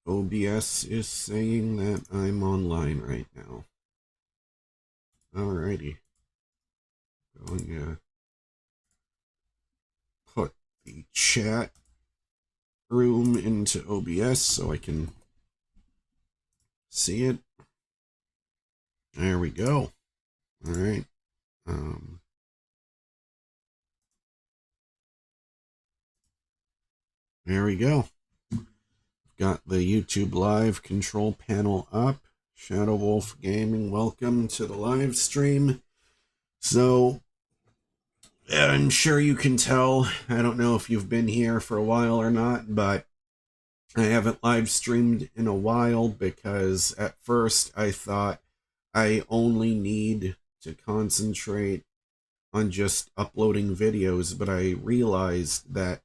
OBS is saying that I'm online right now. Alrighty. Going to put the chat room into OBS so I can see it. There we go. Alright. There we go. Got the YouTube live control panel up. Shadow Wolf Gaming, welcome to the live stream. So, I'm sure you can tell, I don't know if you've been here for a while or not, but I haven't live streamed in a while because at first I thought I only need to concentrate on just uploading videos, but I realized that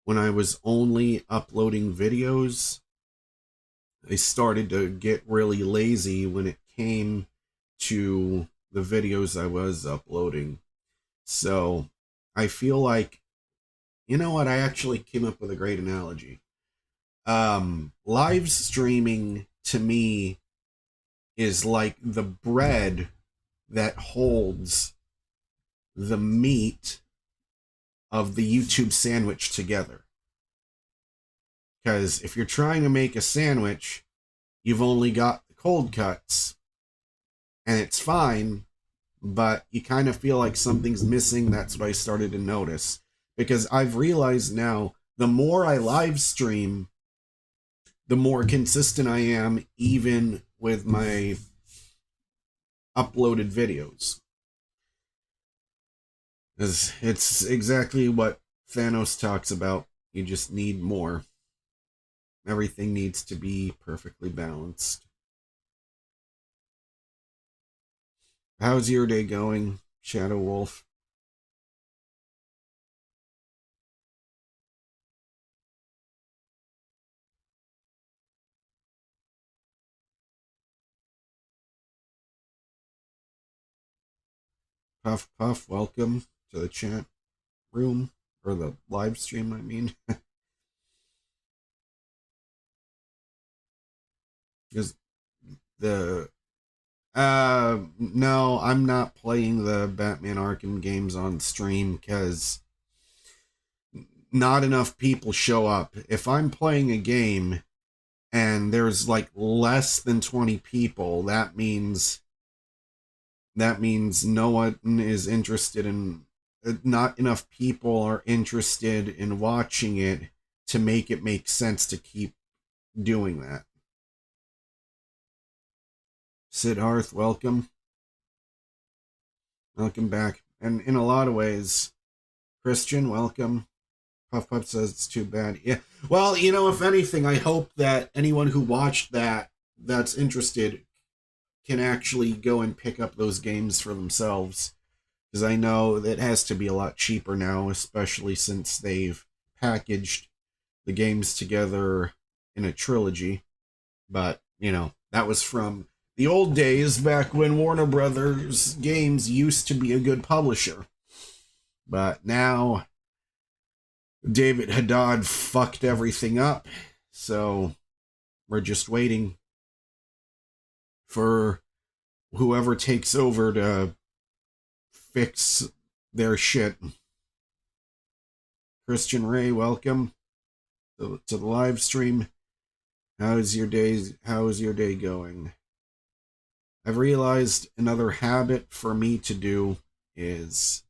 when I was only uploading videos, I started to get really lazy when it came to the videos I was uploading. So I feel like, you know what, I actually came up with a great analogy. Live streaming to me is like the bread that holds the meat of the YouTube sandwich together. Because if you're trying to make a sandwich, you've only got the cold cuts, and it's fine, but you kind of feel like something's missing. That's what I started to notice. Because I've realized now, the more I live stream, the more consistent I am, even with my uploaded videos. It's exactly what Thanos talks about. You just need more. Everything needs to be perfectly balanced. How's your day going, Shadow Wolf? Puff Puff, welcome to the chat room, or the live stream, I mean. Is the no, I'm not playing the Batman Arkham games on stream because not enough people show up. If I'm playing a game and there's like less than 20 people, that means no one is interested in, not enough people are interested in watching it to make it make sense to keep doing that. Siddharth, welcome. Welcome back. And in a lot of ways, Christian, welcome. Puff Puff says it's too bad. Yeah. Well, you know, if anything, I hope that anyone who watched that's interested can actually go and pick up those games for themselves. Because I know that has to be a lot cheaper now, especially since they've packaged the games together in a trilogy. But, you know, that was from the old days back when Warner Brothers games used to be a good publisher. But now David Haddad fucked everything up, so we're just waiting for whoever takes over to fix their shit. Christian Ray, welcome to the live stream. How's your day going? I've realized another habit for me to do is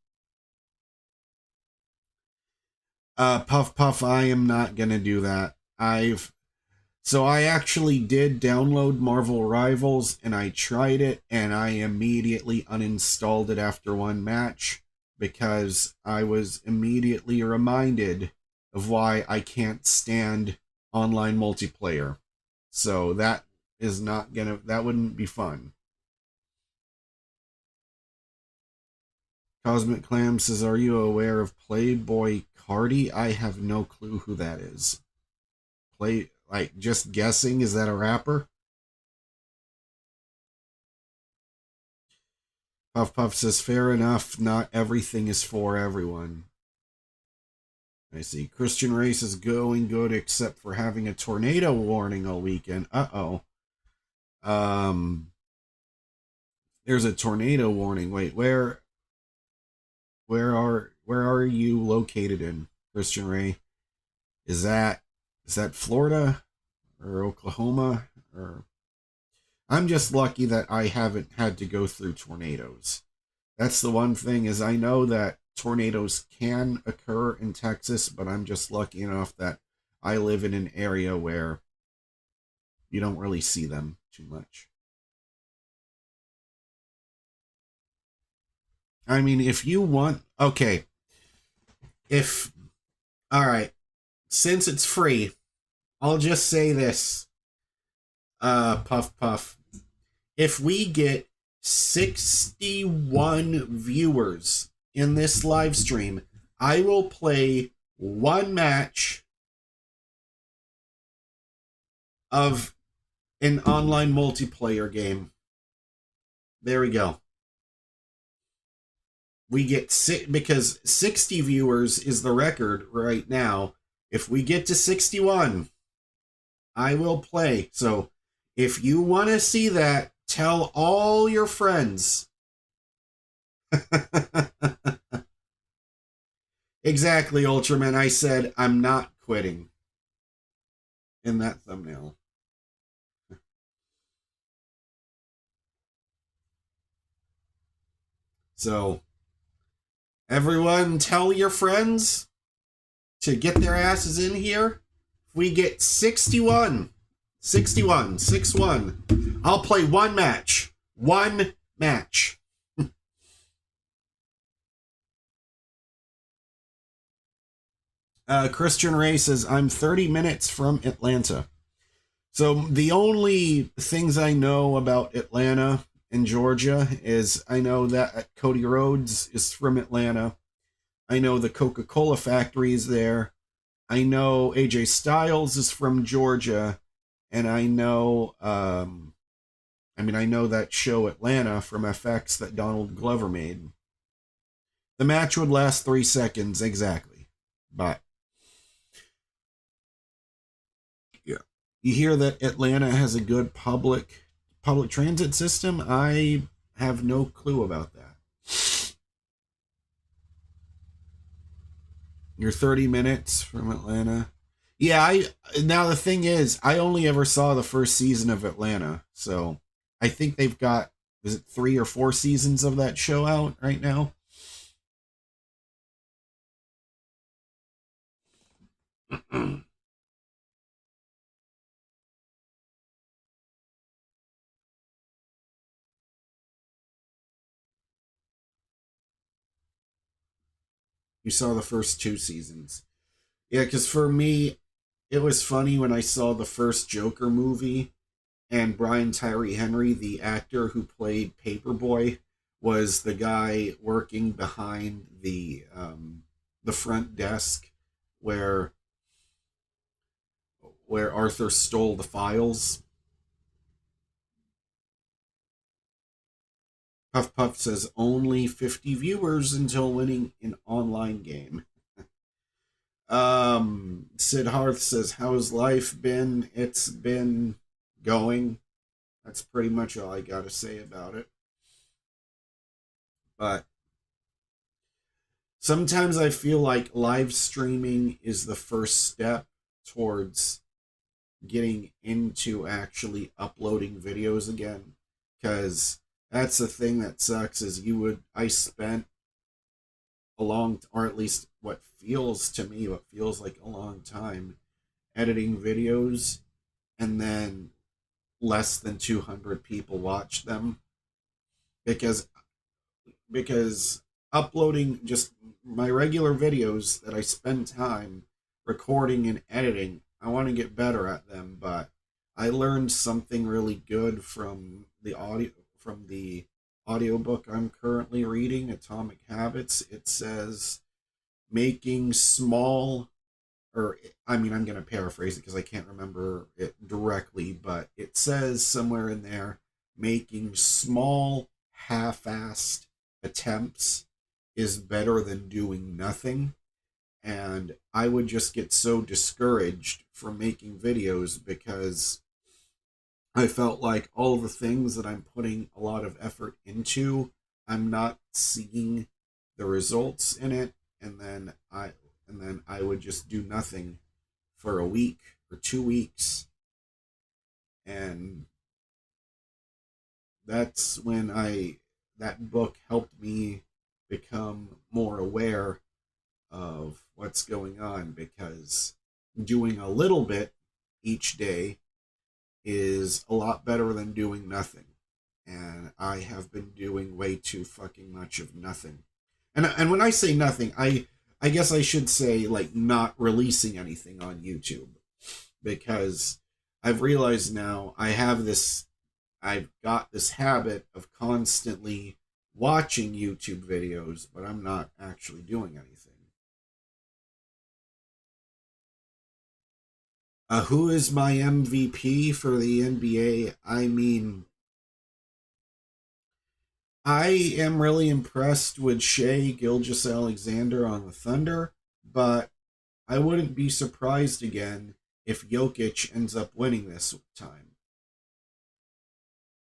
Puff Puff, I am not gonna do that. So I actually did download Marvel Rivals, and I tried it, and I immediately uninstalled it after one match because I was immediately reminded of why I can't stand online multiplayer. So that wouldn't be fun. Cosmic Clam says, are you aware of Playboy Cardi? I have no clue who that is. Just guessing, is that a rapper? Puff Puff says, fair enough, not everything is for everyone. I see. Christian Race is going good except for having a tornado warning all weekend. Uh-oh. There's a tornado warning. Wait, where are you located in, Christian Ray? Is that Florida or Oklahoma? Or I'm just lucky that I haven't had to go through tornadoes. That's the one thing, is I know that tornadoes can occur in Texas, but I'm just lucky enough that I live in an area where you don't really see them too much. I mean, if you want, okay, all right, since it's free, I'll just say this, Puff Puff. If we get 61 viewers in this live stream, I will play one match of an online multiplayer game. There we go. We get because 60 viewers is the record right now. If we get to 61, I will play. So if you want to see that, tell all your friends. Exactly, Ultraman. I said I'm not quitting in that thumbnail. So everyone, tell your friends to get their asses in here. If we get 61, 6-1, I'll play one match. One match. Christian Ray says, I'm 30 minutes from Atlanta. So the only things I know about Atlanta and Georgia is I know that Cody Rhodes is from Atlanta. I know the Coca-Cola factory is there. I know AJ Styles is from Georgia. And I know, I know that show Atlanta from FX that Donald Glover made. The match would last 3 seconds exactly. But yeah, you hear that Atlanta has a good public transit system? I have no clue about that. You're 30 minutes from Atlanta. Yeah, now the thing is, I only ever saw the first season of Atlanta, so I think they've got, is it 3 or 4 seasons of that show out right now? You saw the first 2 seasons. Yeah, because for me, it was funny when I saw the first Joker movie, and Brian Tyree Henry, the actor who played Paperboy, was the guy working behind the front desk where Arthur stole the files. Puff Puff says only 50 viewers until winning an online game. Sid Hearth says, how's life been? It's been going. That's pretty much all I gotta say about it. But sometimes I feel like live streaming is the first step towards getting into actually uploading videos again. Because that's the thing that sucks, is I spent a long, or at least what feels like a long time editing videos, and then less than 200 people watch them because uploading just my regular videos that I spend time recording and editing, I want to get better at them, but I learned something really good from the audiobook I'm currently reading, Atomic Habits. It says making small, or I'm going to paraphrase it because I can't remember it directly, but it says somewhere in there, making small, half-assed attempts is better than doing nothing. And I would just get so discouraged from making videos because I felt like all the things that I'm putting a lot of effort into, I'm not seeing the results in it, and then I would just do nothing for a week or 2 weeks, and that's when I that book helped me become more aware of what's going on, because doing a little bit each day is a lot better than doing nothing. And I have been doing way too fucking much of nothing. And when I say nothing, I guess I should say like not releasing anything on YouTube, because I've realized now I've got this habit of constantly watching YouTube videos, but I'm not actually doing anything. Who is my MVP for the NBA? I mean, I am really impressed with Shea Gilgeous-Alexander on the Thunder, but I wouldn't be surprised again if Jokic ends up winning this time.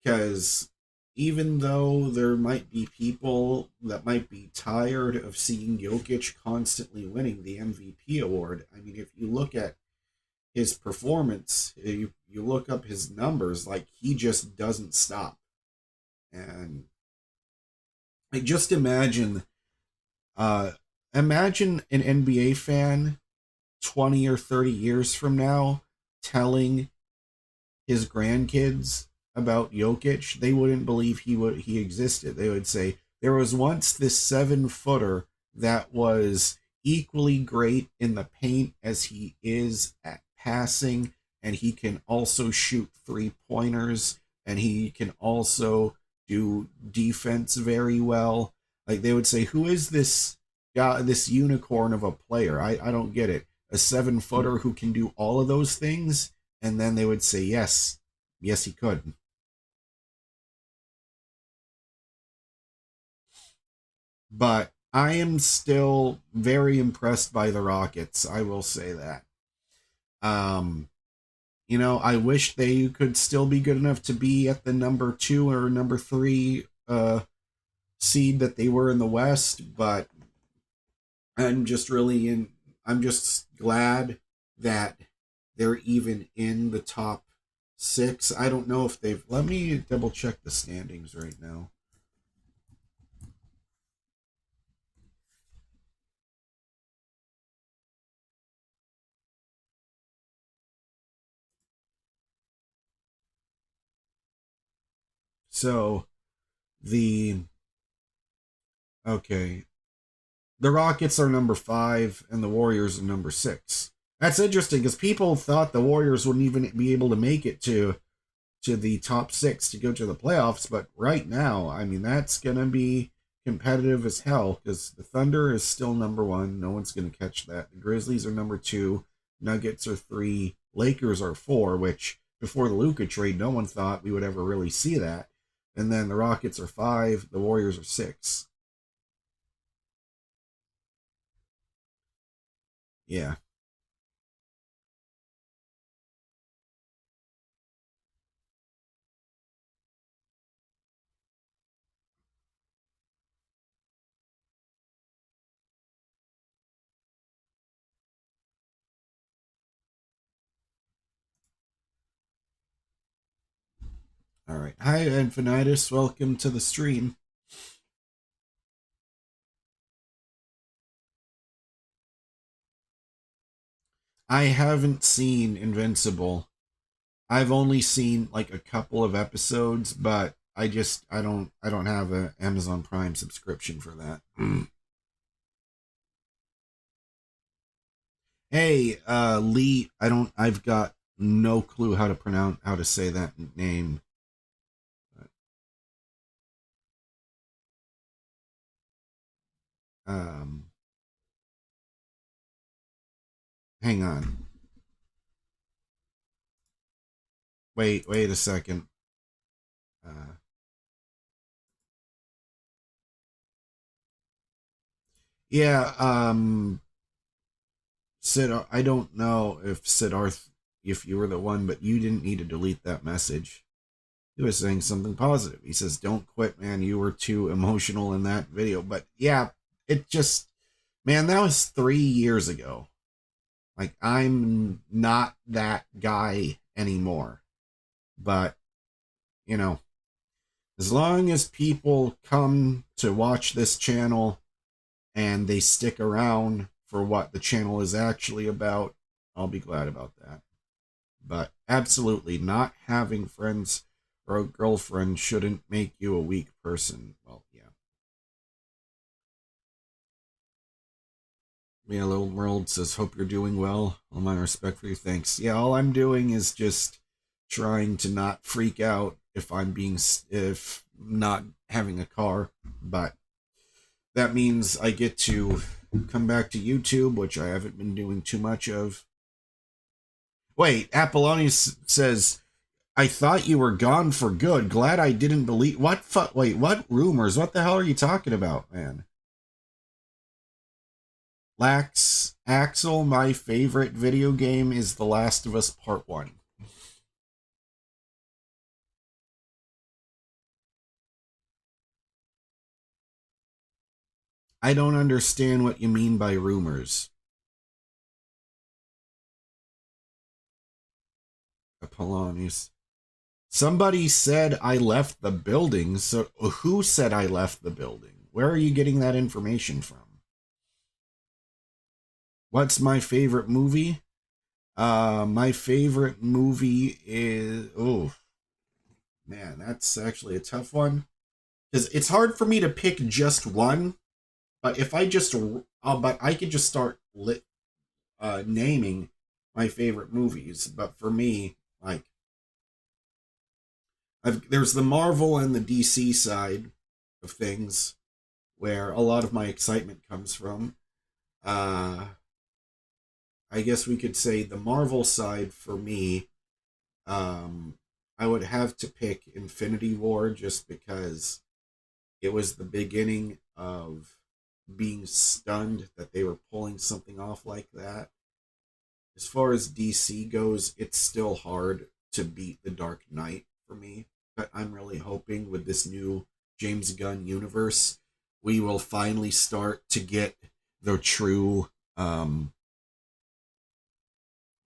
Because even though there might be people that might be tired of seeing Jokic constantly winning the MVP award, I mean, if you look at his performance, you look up his numbers, like he just doesn't stop. And I just uh, imagine an NBA fan 20 or 30 years from now telling his grandkids about Jokic. They wouldn't believe he existed. They would say there was once this 7-footer that was equally great in the paint as he is at passing, and he can also shoot 3-pointers, and he can also do defense very well. Like, they would say, who is this guy, this unicorn of a player? I don't get it. A 7-footer who can do all of those things? And then they would say, yes, yes, he could. But I am still very impressed by the Rockets. I will say that. Um, I wish they could still be good enough to be at the number 2 or number 3 seed that they were in the West, but I'm just really in. I'm just glad that they're even in the top 6. I don't know if they've. Let me double check the standings right now. So the okay, the Rockets are number 5 and the Warriors are number 6. That's interesting because people thought the Warriors wouldn't even be able to make it to the top 6 to go to the playoffs, but right now, I mean, that's gonna be competitive as hell because the Thunder is still number 1. No one's gonna catch that. The Grizzlies are number 2. Nuggets are 3. Lakers are 4, which before the Luka trade, no one thought we would ever really see that. And then the Rockets are 5. The Warriors are 6. Yeah. All right. Hi, Infinitus. Welcome to the stream. I haven't seen Invincible. I've only seen like a couple of episodes, but I don't have an Amazon Prime subscription for that. Hey, Lee, I've got no clue how to say that name. Um, hang on. Wait a second. Uh, yeah, Sid, I don't know if Siddharth, if you were the one, but you didn't need to delete that message. He was saying something positive. He says, "Don't quit, man. You were too emotional in that video." But yeah, it just, man, that was 3 years ago. Like, I'm not that guy anymore. But, you know, as long as people come to watch this channel and they stick around for what the channel is actually about, I'll be glad about that. But absolutely, not having friends or a girlfriend shouldn't make you a weak person. Well, yeah. Yeah, Little World says, "Hope you're doing well. All my respect for you. Thanks." Yeah, all I'm doing is just trying to not freak out if not having a car. But that means I get to come back to YouTube, which I haven't been doing too much of. Wait, Apollonius says, "I thought you were gone for good. Glad I didn't believe." What? Wait, what rumors? What the hell are you talking about, man? Axel, my favorite video game is The Last of Us Part 1. I don't understand what you mean by rumors. Apollonius. Somebody said I left the building, so who said I left the building? Where are you getting that information from? What's my favorite movie? My favorite movie is, oh man, that's actually a tough one, because it's hard for me to pick just one. But if I just, but I could just start naming my favorite movies. But for me, like, there's the Marvel and the DC side of things where a lot of my excitement comes from. I guess we could say the Marvel side for me, I would have to pick Infinity War, just because it was the beginning of being stunned that they were pulling something off like that. As far as DC goes, it's still hard to beat The Dark Knight for me, but I'm really hoping with this new James Gunn universe, we will finally start to get the true,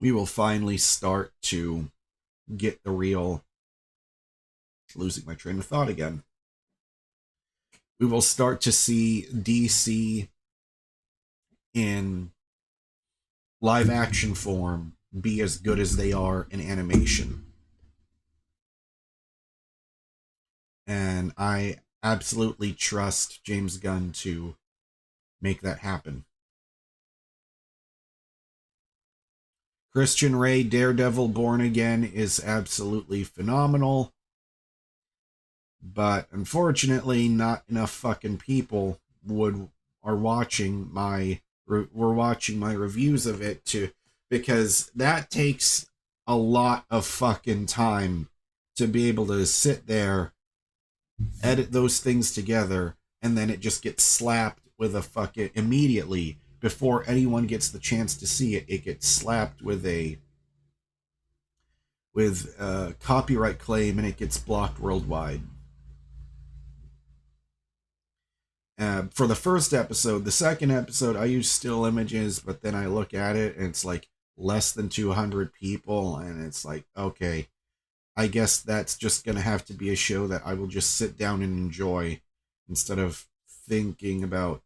we will finally start to get the real, losing my train of thought again. We will start to see DC in live action form be as good as they are in animation. And I absolutely trust James Gunn to make that happen. Christian Ray, Daredevil Born Again is absolutely phenomenal. But unfortunately, not enough fucking people are watching my reviews of it, because that takes a lot of fucking time to be able to sit there, edit those things together, and then it just gets slapped with a fucking, immediately before anyone gets the chance to see it. It gets slapped with a copyright claim, and it gets blocked worldwide. For the first episode. The second episode, I use still images, but then I look at it and it's like less than 200 people, and it's like, okay, I guess that's just going to have to be a show that I will just sit down and enjoy instead of thinking about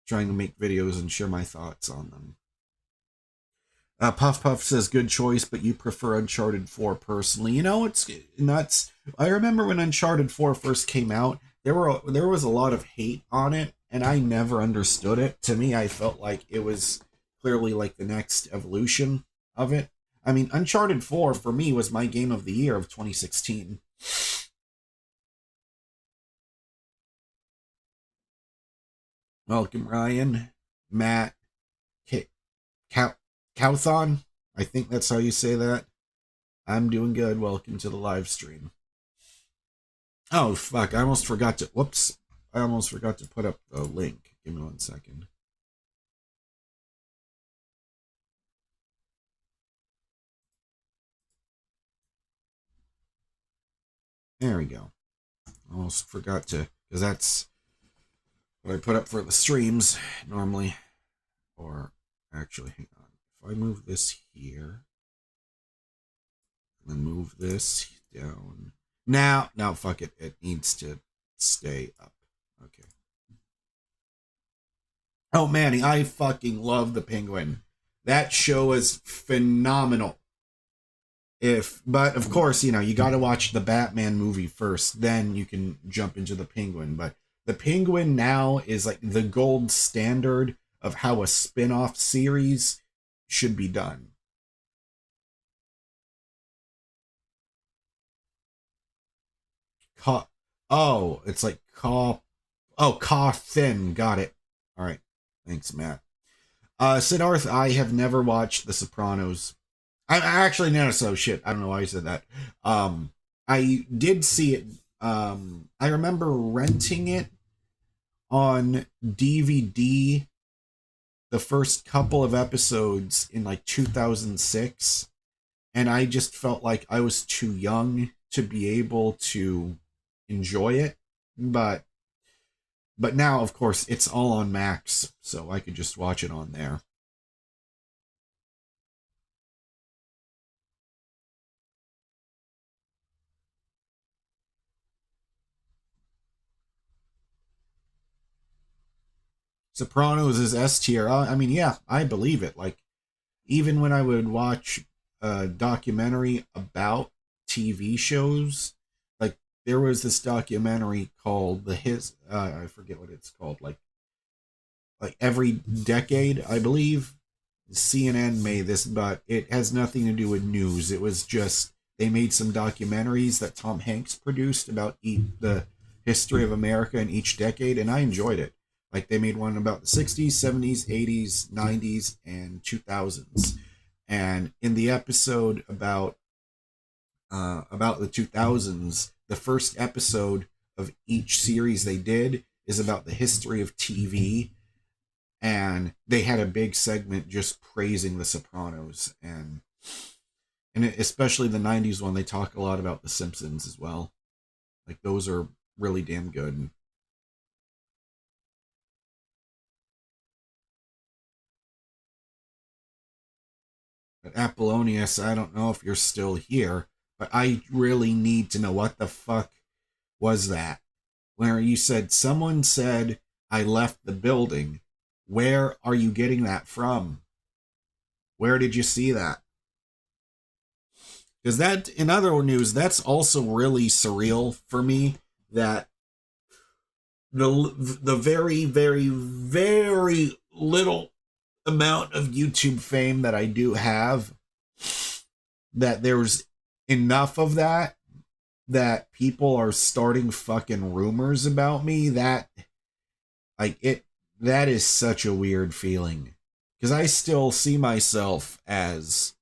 trying to make videos and share my thoughts on them. Puff Puff says, "Good choice, but you prefer Uncharted 4 personally." You know, it's nuts. I remember when Uncharted 4 first came out, there was a lot of hate on it, and I never understood it. To me, I felt like it was clearly like the next evolution of it. I mean, Uncharted 4 for me was my game of the year of 2016. Welcome, Ryan, Matt, Cowthon. I think that's how you say that. I'm doing good. Welcome to the live stream. Oh, fuck. I almost forgot to... Whoops. I almost forgot to put up the link. Give me 1 second. There we go. Almost forgot to, because that's what I put up for the streams normally. Or actually, hang on. If I move this here, and then move this down. Now, fuck it. It needs to stay up. Okay. Oh, Manny, I fucking love The Penguin. That show is phenomenal. But of course, you got to watch the Batman movie first, then you can jump into The Penguin. But The Penguin now is like the gold standard of how a spin-off series should be done. It's like Coffin. Got it. All right. Thanks, Matt. Siddharth, I have never watched The Sopranos. I actually no, so shit. I don't know why I said that. I did see it. I remember renting it on DVD the first couple of episodes in like 2006, and I just felt like I was too young to be able to enjoy it. But now, of course, it's all on Max, so I could just watch it on there. Sopranos is S tier. I mean, yeah, I believe it. Like, even when I would watch a documentary about TV shows, like there was this documentary called I forget what it's called, like every decade, I believe. CNN made this, but it has nothing to do with news. It was just they made some documentaries that Tom Hanks produced about the history of America in each decade, and I enjoyed it. Like they made one about the 60s, 70s, 80s, 90s, and 2000s. And in the episode about the 2000s, the first episode of each series they did is about the history of TV, and they had a big segment just praising The Sopranos, and especially the 90s one, they talk a lot about The Simpsons as well. Like those are really damn good. But Apollonius, I don't know if you're still here, but I really need to know what the fuck was that? Where you said someone said I left the building. Where are you getting that from? Where did you see that? Because that, in other news, that's also really surreal for me. That the very, very, very little amount of YouTube fame that I do have, that there's enough of that people are starting fucking rumors about me. That that is such a weird feeling, because I still see myself as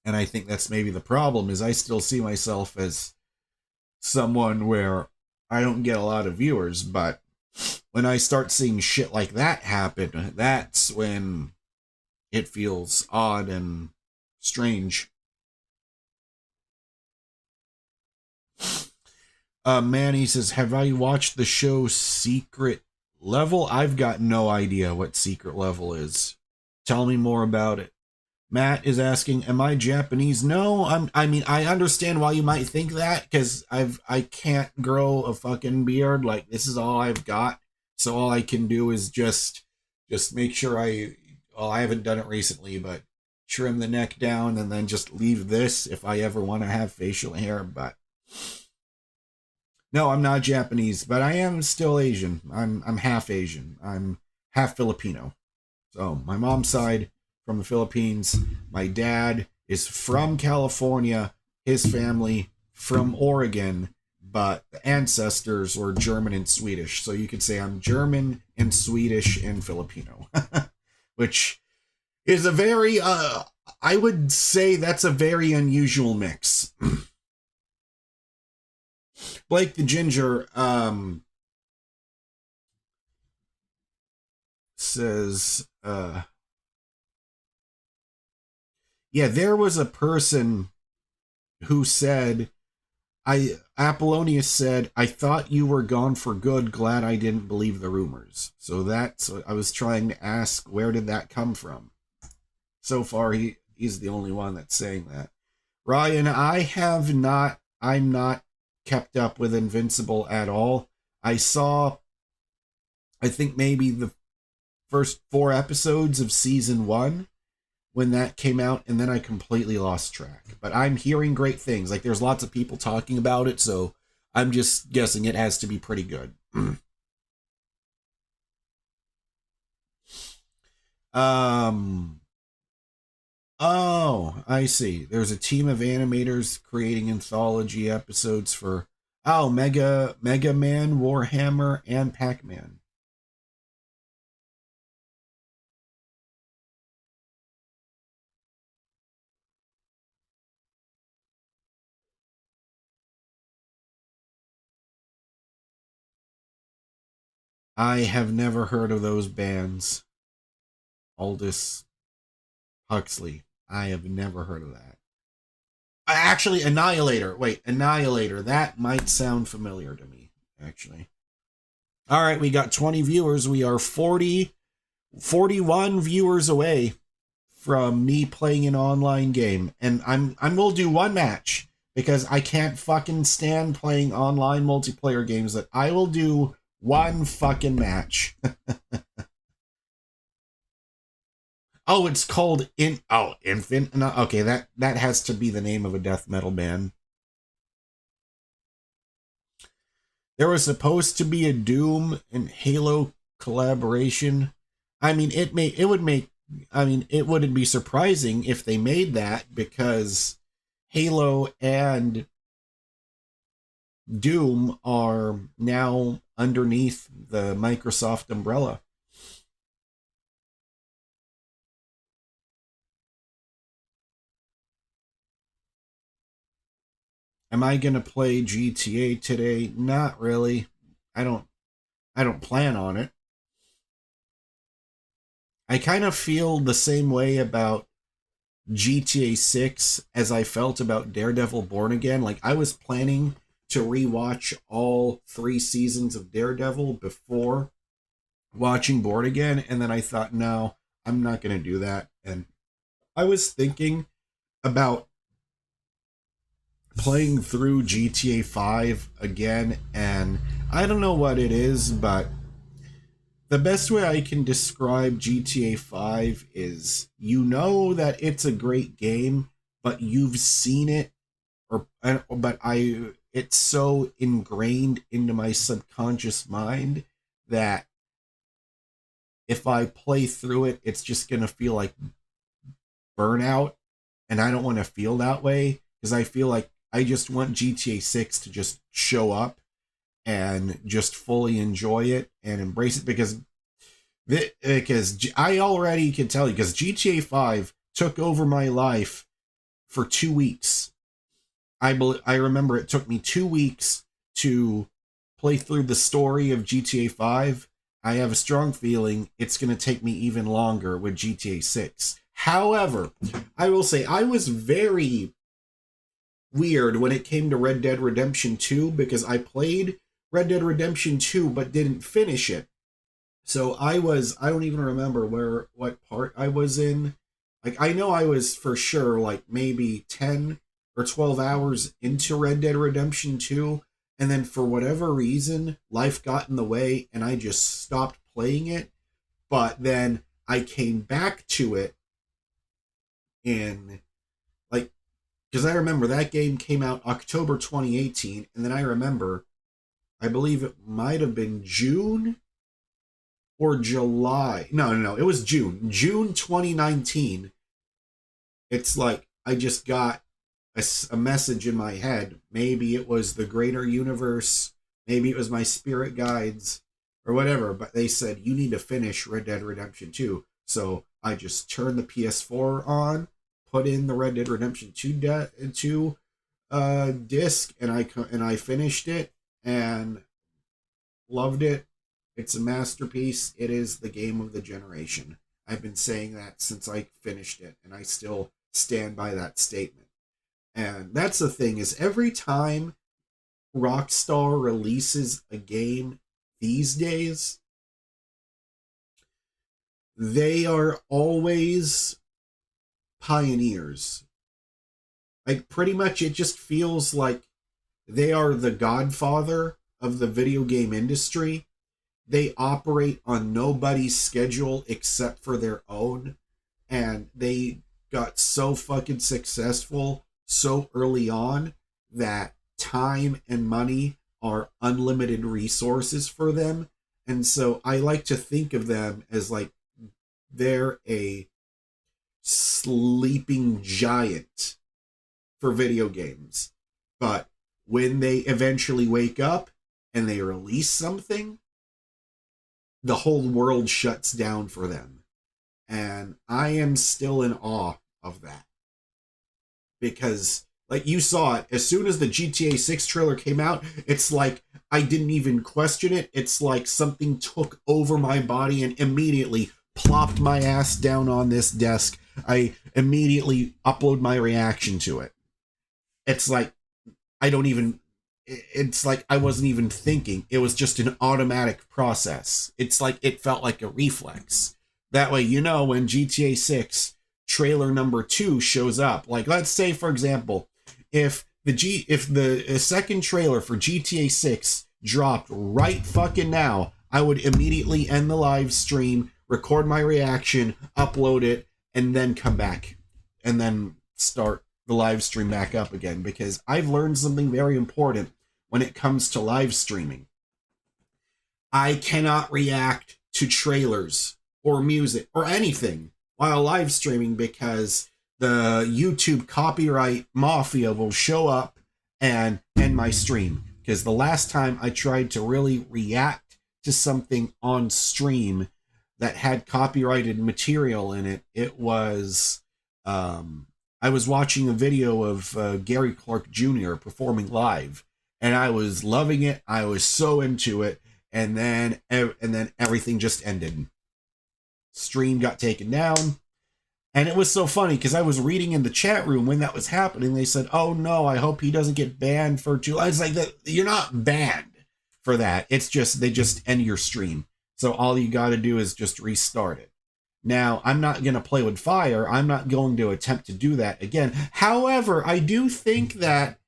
and I think that's maybe the problem, is I still see myself as someone where I don't get a lot of viewers, but when I start seeing shit like that happen, that's when it feels odd and strange. Manny says, have I watched the show Secret Level? I've got no idea what Secret Level is. Tell me more about it. Matt is asking, am I Japanese? No, I mean, I understand why you might think that, because I can't grow a fucking beard. Like, this is all I've got. So all I can do is just make sure I haven't done it recently, but trim the neck down and then just leave this if I ever want to have facial hair. But no, I'm not Japanese, but I am still Asian. I'm half Asian. I'm half Filipino. So my mom's side from the Philippines. My dad is from California. His family from Oregon, but the ancestors were German and Swedish. So you could say I'm German and Swedish and Filipino, which is a very, I would say that's a very unusual mix. Blake the Ginger says, Yeah, there was a person who said, Apollonius said, I thought you were gone for good. Glad I didn't believe the rumors. So that's what I was trying to ask. Where did that come from? So far, he's the only one that's saying that. Ryan, I'm not kept up with Invincible at all. I saw, I think maybe the first 4 episodes of season 1 when that came out, and then I completely lost track. But I'm hearing great things. Like, there's lots of people talking about it, so I'm just guessing it has to be pretty good. Oh, I see. There's a team of animators creating anthology episodes for Mega Man, Warhammer, and Pac-Man. I have never heard of those bands. Aldous Huxley. I have never heard of that. Actually, Annihilator. Wait, Annihilator. That might sound familiar to me, actually. All right, we got 20 viewers. We are 41 viewers away from me playing an online game. And I will do one match because I can't fucking stand playing online multiplayer games. That I will do one fucking match. Oh, it's called Infant. No, okay, that has to be the name of a death metal band. There was supposed to be a Doom and Halo collaboration. I mean, it wouldn't be surprising if they made that, because Halo and Doom are now underneath the Microsoft umbrella. Am I gonna play GTA today? Not really. I don't plan on it. I kind of feel the same way about GTA 6 as I felt about Daredevil Born Again. Like, I was planning to rewatch all 3 seasons of Daredevil before watching Born Again, and then I thought, no, I'm not going to do that. And I was thinking about playing through GTA 5 again, and I don't know what it is, but the best way I can describe GTA 5 is, you know that it's a great game, but you've seen it, it's so ingrained into my subconscious mind that if I play through it, it's just going to feel like burnout, and I don't want to feel that way, because I feel like I just want GTA 6 to just show up and just fully enjoy it and embrace it, because I already can tell you, because GTA 5 took over my life for 2 weeks. I remember it took me 2 weeks to play through the story of GTA 5. I have a strong feeling it's going to take me even longer with GTA 6. However, I will say I was very weird when it came to Red Dead Redemption 2, because I played Red Dead Redemption 2 but didn't finish it. So I don't even remember what part I was in. Like, I know I was for sure like maybe 10 or 12 hours into Red Dead Redemption 2, and then for whatever reason life got in the way and I just stopped playing it. But then I came back to it in, like, because I remember that game came out October 2018, and then I believe it might have been June or July. No, it was June 2019. It's like I just got a message in my head. Maybe it was the greater universe, maybe it was my spirit guides or whatever, but they said you need to finish Red Dead Redemption 2. So I just turned the PS4 on, put in the Red Dead Redemption 2 disc, and I finished it and loved it. It's a masterpiece. It is the game of the generation. I've been saying that since I finished it, and I still stand by that statement. And that's the thing, is every time Rockstar releases a game these days, they are always pioneers. Like, pretty much it just feels like they are the godfather of the video game industry. They operate on nobody's schedule except for their own. And they got so fucking successful so early on that time and money are unlimited resources for them. And so I like to think of them as like they're a sleeping giant for video games. But when they eventually wake up and they release something, the whole world shuts down for them. And I am still in awe of that. Because, like, you saw it, as soon as the GTA 6 trailer came out, it's like I didn't even question it. It's like something took over my body and immediately plopped my ass down on this desk. I immediately upload my reaction to it. It's like it's like I wasn't even thinking. It was just an automatic process. It's like it felt like a reflex. That way, you know, when GTA 6 trailer number 2 shows up, like, let's say, for example, if the second trailer for GTA 6 dropped right fucking now, I would immediately end the live stream, record my reaction, upload it, and then come back and then start the live stream back up again, because I've learned something very important when it comes to live streaming. I cannot react to trailers or music or anything while live streaming, because the YouTube copyright mafia will show up and end my stream. Because the last time I tried to really react to something on stream that had copyrighted material in it, it was I was watching a video of Gary Clark Jr. performing live, and I was loving it. I was so into it, and then everything just ended. Stream got taken down, and it was so funny because I was reading in the chat room when that was happening. They said, "Oh no, I hope he doesn't get banned for too." I was like, "You're not banned for that. It's just they just end your stream. So all you got to do is just restart it." Now, I'm not going to play with fire. I'm not going to attempt to do that again. However, I do think that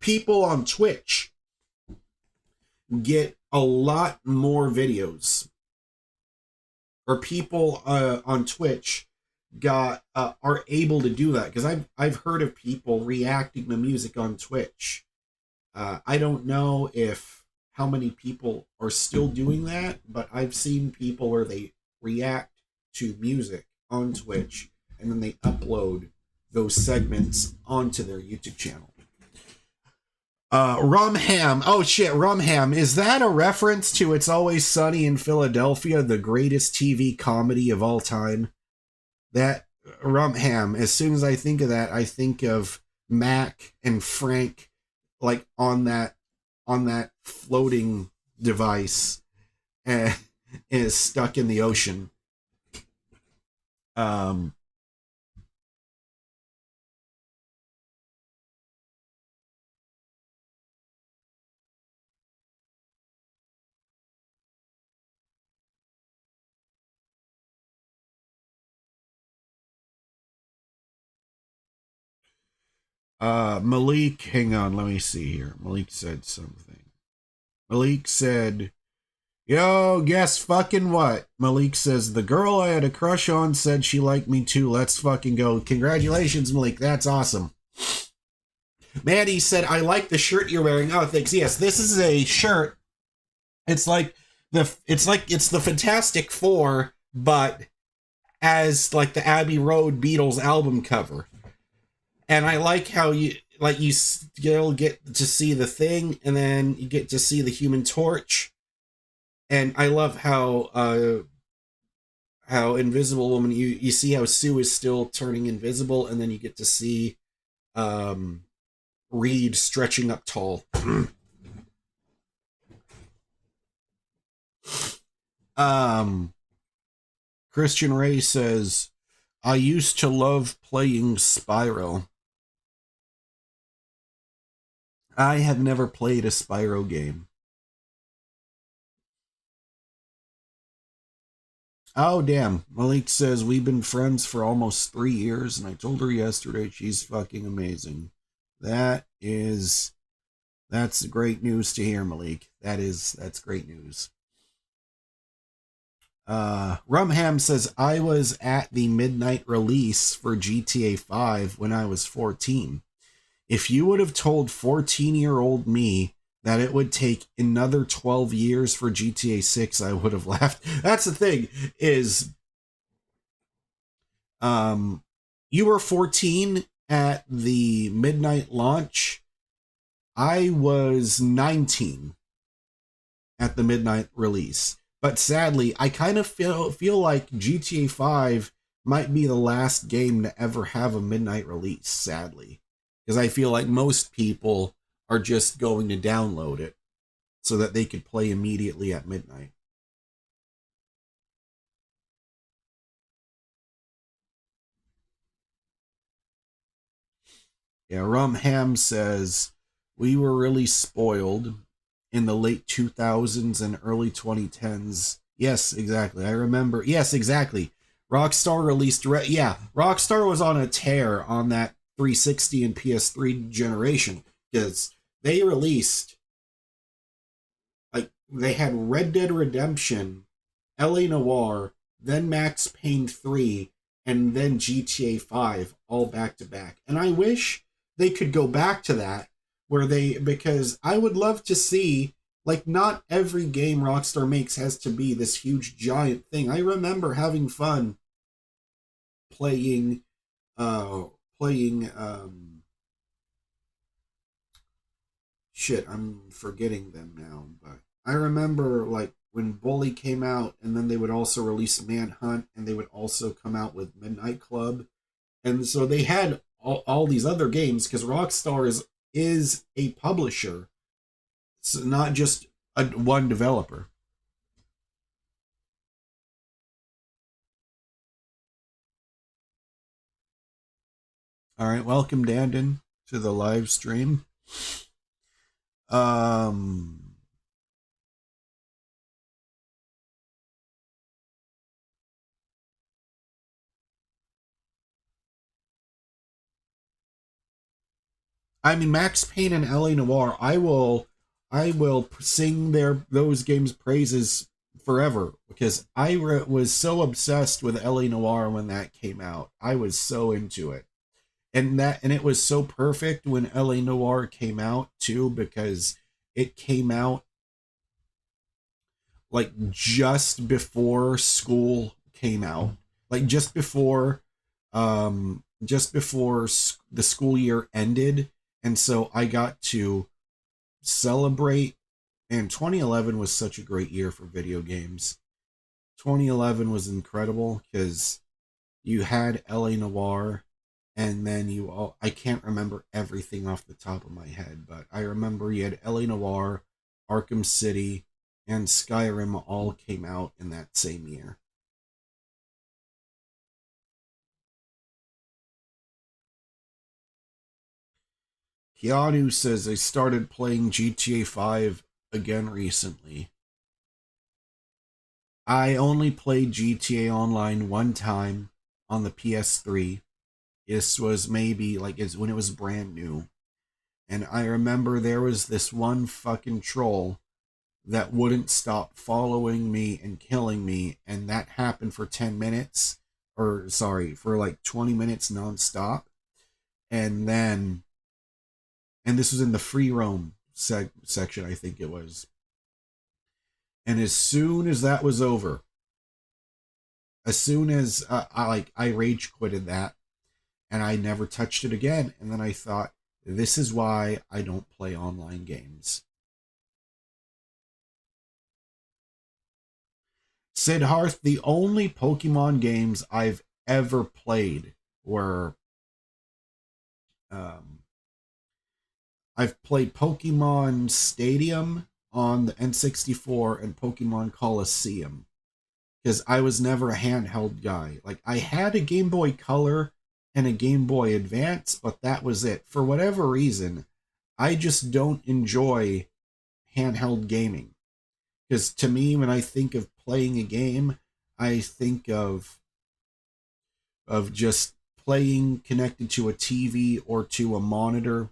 people on Twitch get a lot more videos, or people on Twitch are able to do that, because I've heard of people reacting to music on Twitch. I don't know how many people are still doing that, but I've seen people where they react to music on Twitch and then they upload those segments onto their YouTube channel. Rumham. Oh shit, Rumham. Is that a reference to It's Always Sunny in Philadelphia, the greatest TV comedy of all time? That Rumham, as soon as I think of that, I think of Mac and Frank, like on that floating device and is stuck in the ocean. Malik, hang on, let me see here. Malik said something. Malik said, "Yo, guess fucking what?" Malik says, "The girl I had a crush on said she liked me too. Let's fucking go." Congratulations, Malik. That's awesome. Maddie said, "I like the shirt you're wearing." Oh, thanks. Yes, this is a shirt. It's the Fantastic Four, but as like the Abbey Road Beatles album cover. And I like how you still get to see the Thing, and then you get to see the Human Torch. And I love how Invisible Woman, you see how Sue is still turning invisible, and then you get to see Reed stretching up tall. Christian Ray says, I used to love playing Spyro. I have never played a Spyro game. Oh, damn. Malik says, we've been friends for almost 3 years, and I told her yesterday she's fucking amazing. That's great news to hear, Malik. That's great news. Rumham says, I was at the midnight release for GTA 5 when I was 14. If you would have told 14-year-old me that it would take another 12 years for GTA 6, I would have laughed. That's the thing, is you were 14 at the midnight launch. I was 19 at the midnight release. But sadly, I kind of feel like GTA 5 might be the last game to ever have a midnight release, sadly. Because I feel like most people are just going to download it so that they could play immediately at midnight. Yeah, Rum Ham says, we were really spoiled in the late 2000s and early 2010s. Yes, exactly. I remember. Yes, exactly. Rockstar released. Yeah, Rockstar was on a tear on that 360 and PS3 generation because they released, like, they had Red Dead Redemption, LA Noire, then Max Payne 3, and then GTA 5 all back to back. And I wish they could go back to that because I would love to see, like, not every game Rockstar makes has to be this huge giant thing. I remember having fun playing uh playing shit, I'm forgetting them now, but I remember, like, when Bully came out, and then they would also release Manhunt, and they would also come out with Midnight Club. And so they had all these other games because Rockstar is a publisher. It's not just one developer. All right, welcome, Dandon, to the live stream. Um, I mean, Max Payne and LA Noire. I will sing those games' praises forever because was so obsessed with LA Noire when that came out. I was so into it, and it was so perfect when LA Noire came out too because it came out like just before school came out, like just before the school year ended, and so I got to celebrate. And 2011 was such a great year for video games. 2011 was incredible because you had LA Noire, and then I can't remember everything off the top of my head, but I remember you had LA Noire, Arkham City, and Skyrim all came out in that same year. Keanu says they started playing GTA 5 again recently. I only played GTA Online one time on the PS3. This was maybe like it's when it was brand new. And I remember there was this one fucking troll that wouldn't stop following me and killing me, and that happened for 10 minutes, or sorry, for like 20 minutes nonstop. And then, and this was in the free roam section, I think it was. And as soon as that was over, as soon as I rage quitted that, and I never touched it again. And then I thought, this is why I don't play online games. Siddharth, the only Pokemon games I've ever played were um, I've played Pokemon Stadium on the N64 and Pokemon Coliseum. because I was never a handheld guy. Like, I had a Game Boy Color and a Game Boy Advance, but that was it. For whatever reason, I just don't enjoy handheld gaming. Because to me, when I think of playing a game, I think of just playing connected to a TV or to a monitor.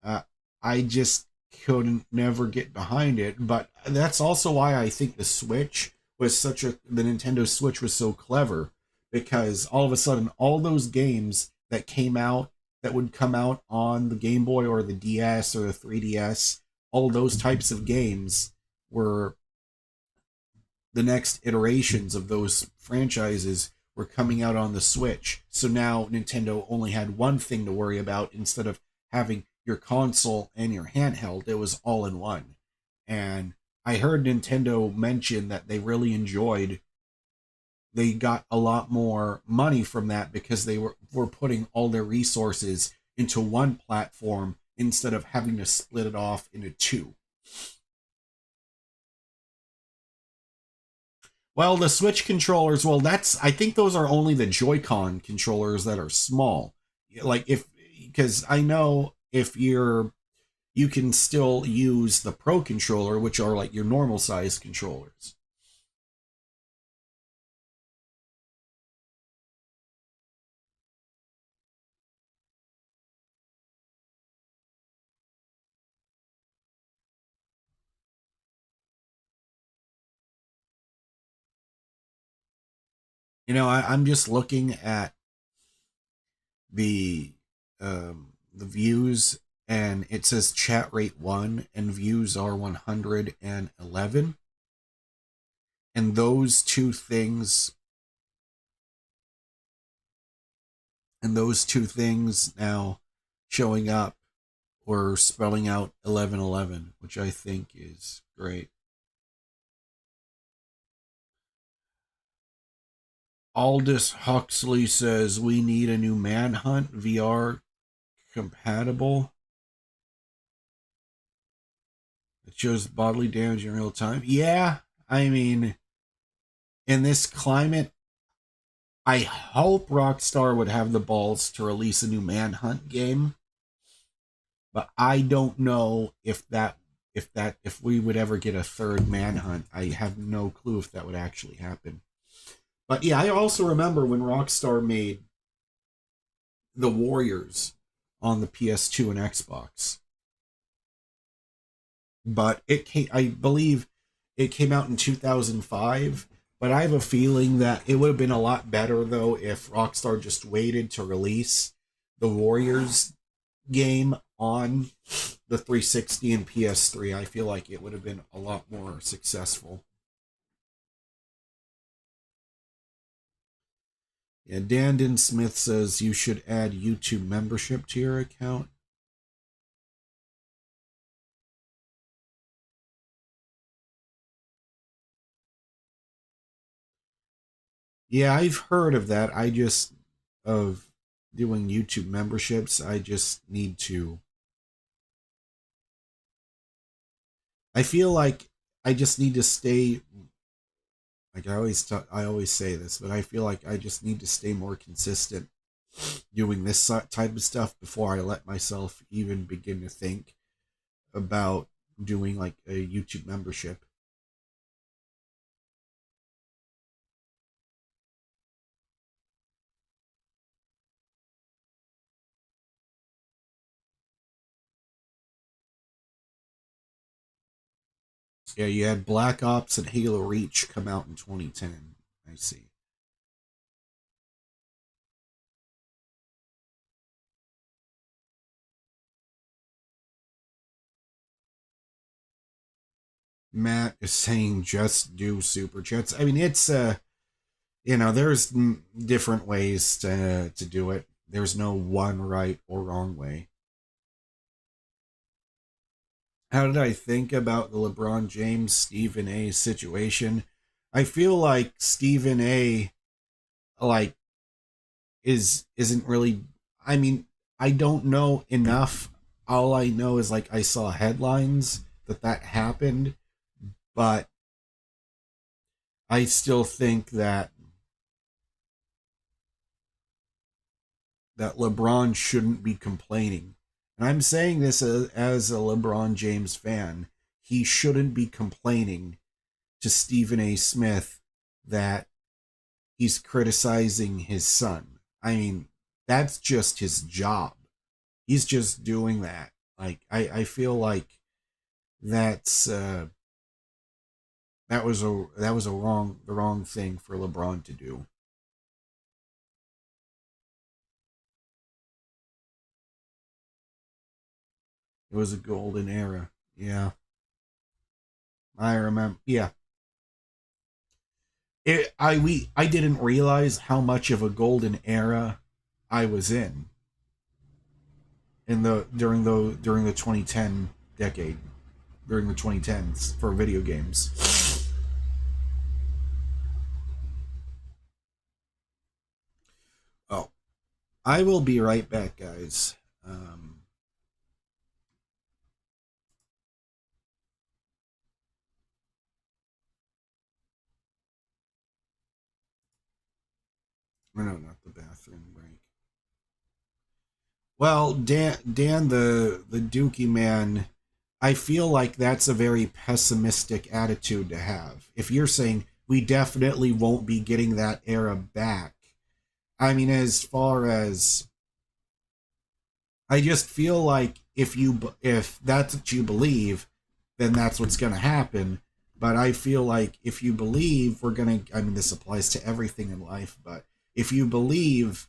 Uh, I just couldn't never get behind it. But that's also why I think the Nintendo Switch was so clever, because all of a sudden all those games that came out that would come out on the Game Boy or the DS or the 3DS, all those types of games were the next iterations of those franchises were coming out on the Switch. So now Nintendo only had one thing to worry about instead of having your console and your handheld. It was all in one. And I heard Nintendo mention that they got a lot more money from that because they were putting all their resources into one platform instead of having to split it off into two. Well, the Switch controllers, I think those are only the Joy-Con controllers that are small. Like, because I know if you can still use the Pro controller, which are like your normal size controllers. I'm just looking at the the views, and it says chat rate 1 and views are 111, and those two things now showing up or spelling out 1111, which I think is great. Aldous Huxley says we need a new Manhunt VR compatible. It shows bodily damage in real time. Yeah, I mean, in this climate, I hope Rockstar would have the balls to release a new Manhunt game, but I don't know if we would ever get a third Manhunt. I have no clue if that would actually happen. But yeah, I also remember when Rockstar made the Warriors on the PS2 and Xbox. But I believe it came out in 2005. But I have a feeling that it would have been a lot better, though, if Rockstar just waited to release the Warriors game on the 360 and PS3. I feel like it would have been a lot more successful. Yeah, Dandon Smith says you should add YouTube membership to your account. Yeah, I've heard of that. Of doing YouTube memberships, I just need to. I feel like I just need to stay. Like I always say this, but I feel like I just need to stay more consistent doing this type of stuff before I let myself even begin to think about doing like a YouTube membership. Yeah, you had Black Ops and Halo Reach come out in 2010. I see. Matt is saying just do super chats. I mean, it's there's different ways to do it. There's no one right or wrong way. How did I think about the LeBron James Stephen A situation? I feel like Stephen A like isn't really. I mean, I don't know enough. All I know is like I saw headlines that happened, but I still think that LeBron shouldn't be complaining. And I'm saying this as a LeBron James fan. He shouldn't be complaining to Stephen A. Smith that he's criticizing his son. I mean, that's just his job. He's just doing that. Like I feel like that's that was a wrong thing for LeBron to do. It was a golden era. Yeah, I remember. Yeah, I didn't realize how much of a golden era I was in the during the 2010 decade, during the 2010s for video games. Oh, I will be right back, guys. No, not the bathroom break. Well, Dan, the Dookie man, I feel like that's a very pessimistic attitude to have. If you're saying we definitely won't be getting that era back, I mean, as far as I just feel like if that's what you believe, then that's what's going to happen. But I feel like if you believe we're going to, I mean, this applies to everything in life, but if you believe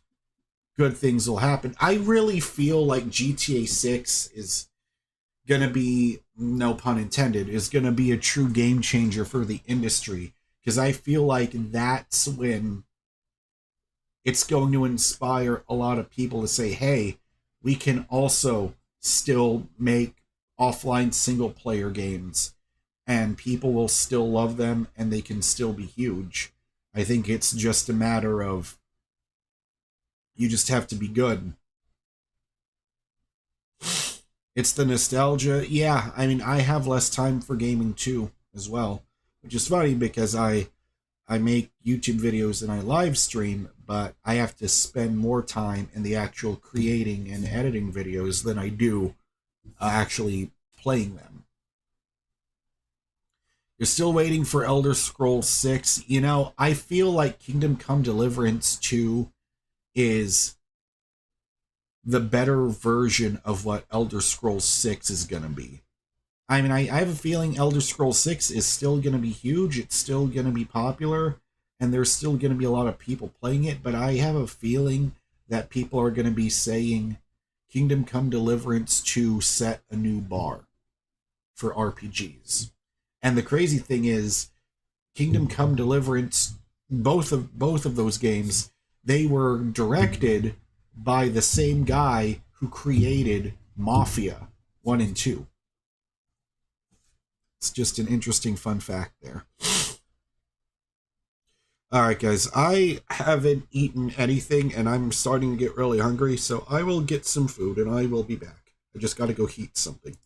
good things will happen, I really feel like GTA 6 is going to be, no pun intended, is going to be a true game changer for the industry. Because I feel like that's when it's going to inspire a lot of people to say, hey, we can also still make offline single player games and people will still love them and they can still be huge. I think it's just a matter of you just have to be good. It's the nostalgia. Yeah, I mean, I have less time for gaming too, as well, which is funny because I make YouTube videos and I live stream, but I have to spend more time in the actual creating and editing videos than I do actually playing them. You're still waiting for Elder Scrolls 6. You know, I feel like Kingdom Come Deliverance 2 is the better version of what Elder Scrolls 6 is going to be. I mean, I have a feeling Elder Scrolls 6 is still going to be huge. It's still going to be popular, and there's still going to be a lot of people playing it. But I have a feeling that people are going to be saying Kingdom Come Deliverance to set a new bar for RPGs. And the crazy thing is, Kingdom Come Deliverance, both of those games, they were directed by the same guy who created Mafia 1 and 2. It's just an interesting fun fact there. All right, guys, I haven't eaten anything and I'm starting to get really hungry, so I will get some food and I will be back. I just got to go heat something.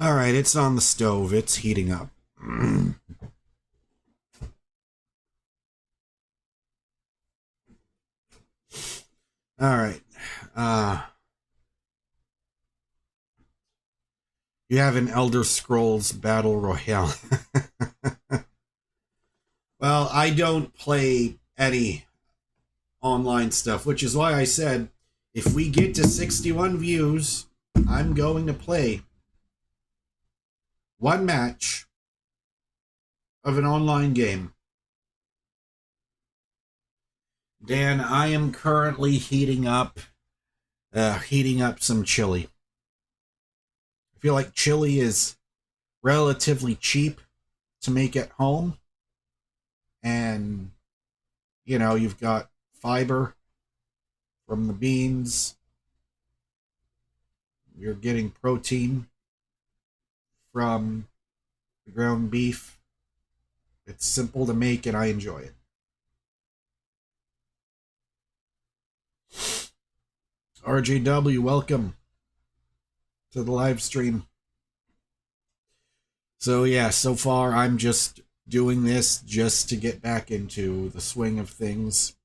All right, it's on the stove. It's heating up. All right. You have an Elder Scrolls Battle Royale. Well, I don't play any online stuff, which is why I said if we get to 61 views, I'm going to play one match of an online game. Dan, I am currently heating up some chili. I feel like chili is relatively cheap to make at home. And, you know, you've got fiber from the beans. You're getting protein from the ground beef. It's simple to make and I enjoy it. RJW, welcome to the live stream. So yeah, so far I'm just doing this just to get back into the swing of things.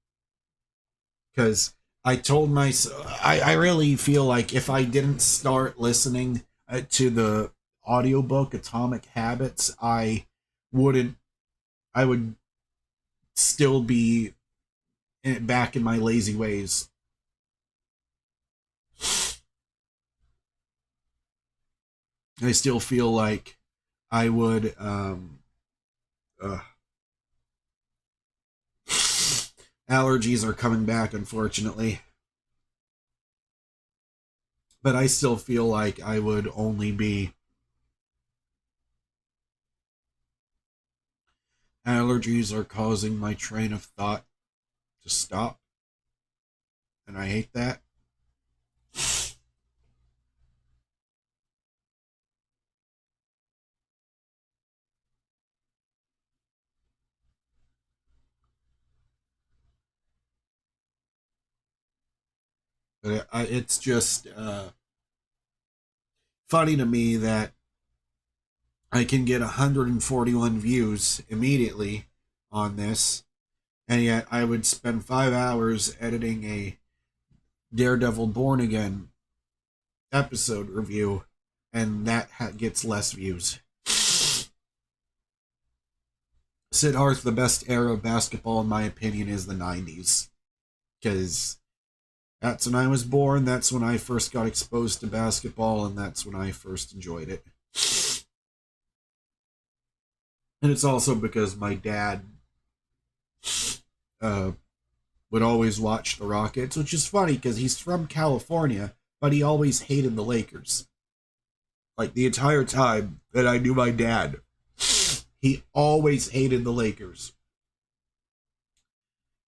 Because I told myself, I really feel like if I didn't start listening to the audiobook Atomic Habits, I would still be back in my lazy ways. I still feel like I would allergies are coming back, unfortunately. But I still feel like I would only be allergies are causing my train of thought to stop. And I hate that. But it's just funny to me that I can get 141 views immediately on this, and yet I would spend 5 hours editing a Daredevil Born Again episode review, and that gets less views. Sid Harth, the best era of basketball, in my opinion, is the 90s. Because that's when I was born, that's when I first got exposed to basketball, and that's when I first enjoyed it. And it's also because my dad would always watch the Rockets, which is funny because he's from California, but he always hated the Lakers. Like the entire time that I knew my dad, he always hated the Lakers.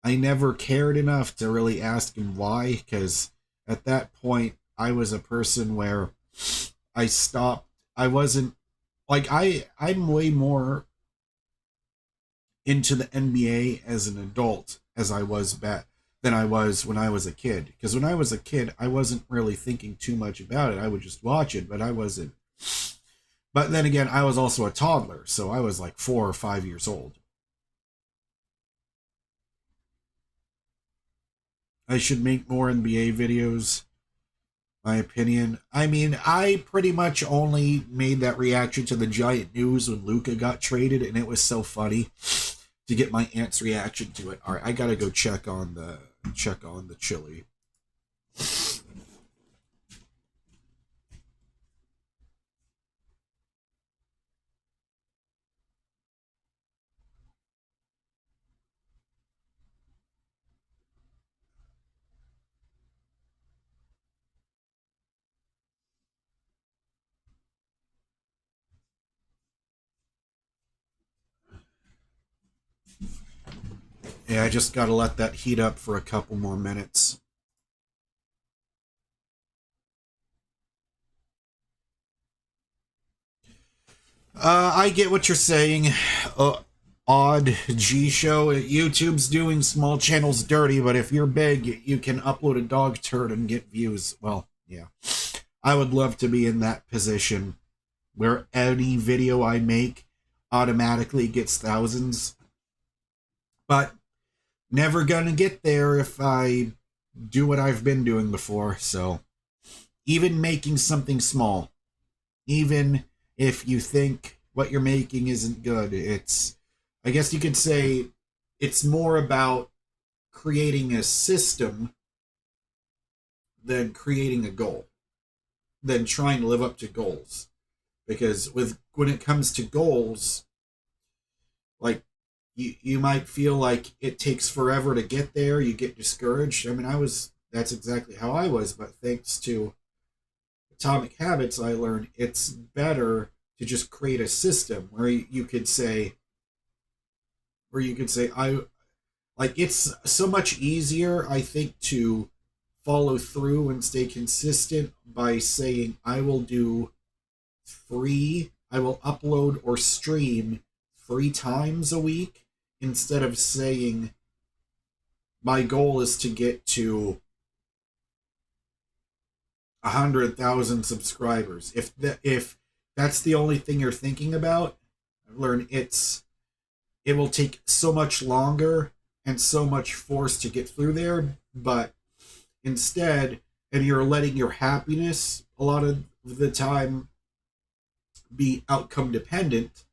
I never cared enough to really ask him why, because at that point I was a person where I stopped. I wasn't like I'm way more into the NBA as an adult as I was back than I was when I was a kid. Because when I was a kid, I wasn't really thinking too much about it. I would just watch it, but I wasn't. But then again, I was also a toddler, so I was like 4 or 5 years old. I should make more NBA videos, my opinion. I mean, I pretty much only made that reaction to the Giant News when Luka got traded, and it was so funny to get my aunt's reaction to it. All right, I gotta go check on the chili. Yeah, I just gotta let that heat up for a couple more minutes. I get what you're saying. Odd G show. YouTube's doing small channels dirty, but if you're big, you can upload a dog turd and get views. Well, yeah. I would love to be in that position. where any video I make automatically gets thousands. But never gonna get there if I do what I've been doing before. So even making something small, even if you think what you're making isn't good, I guess you could say it's more about creating a system than creating a goal, than trying to live up to goals. Because when it comes to goals, like you might feel like it takes forever to get there, you get discouraged. I mean, that's exactly how I was, but thanks to Atomic Habits, I learned it's better to just create a system where you could say, I like, it's so much easier, I think, to follow through and stay consistent by saying I will upload or stream 3 times a week, instead of saying my goal is to get to 100,000 subscribers. If that's the only thing you're thinking about, I've learned it will take so much longer and so much force to get through there. But instead, and you're letting your happiness a lot of the time be outcome dependent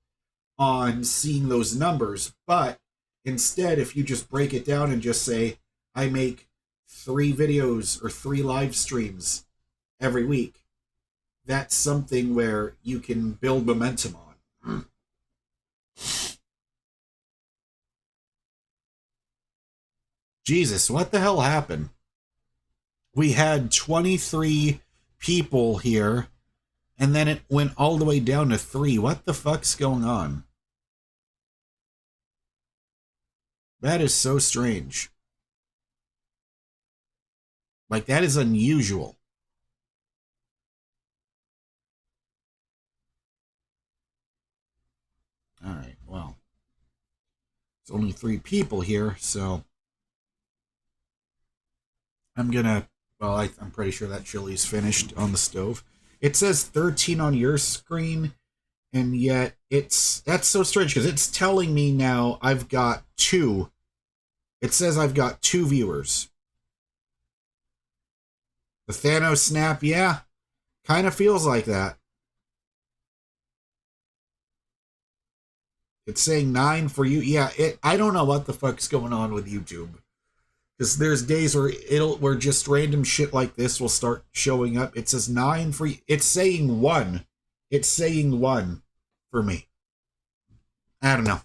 on seeing those numbers. But instead, if you just break it down and just say, I make 3 videos or 3 live streams every week, that's something where you can build momentum on. Jesus, what the hell happened? We had 23 people here, and then it went all the way down to 3. What the fuck's going on? That is so strange. Like, that is unusual. All right, well, it's only 3 people here, so I'm gonna. Well, I'm pretty sure that chili's finished on the stove. It says 13 on your screen, and yet that's so strange because it's telling me now I've got 2. It says I've got 2 viewers. The Thanos snap, yeah, kind of feels like that. It's saying 9 for you. Yeah, I don't know what the fuck's going on with YouTube. Because there's days where just random shit like this will start showing up. It says 9 for you. It's saying 1. It's saying 1 for me. I don't know.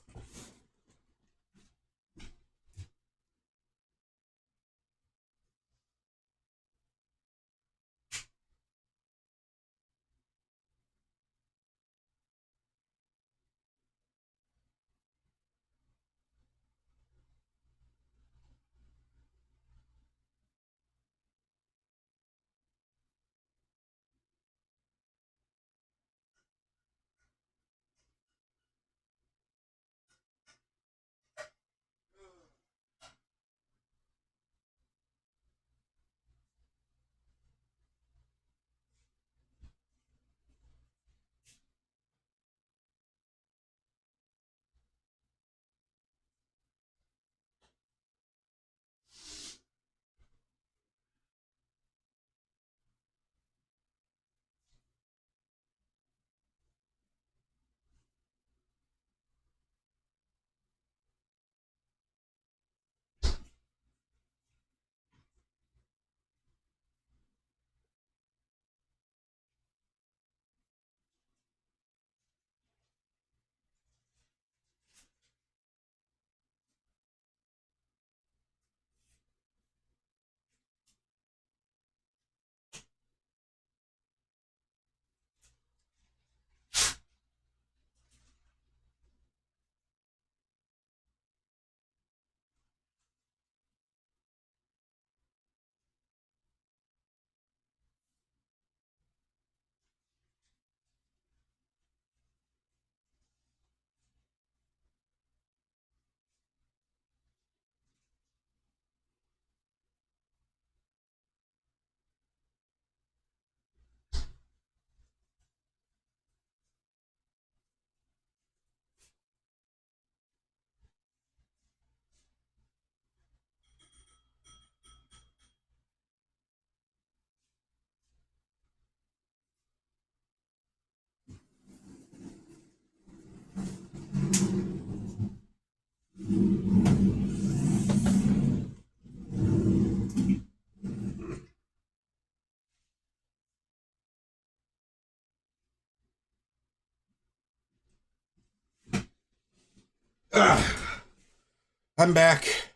I'm back.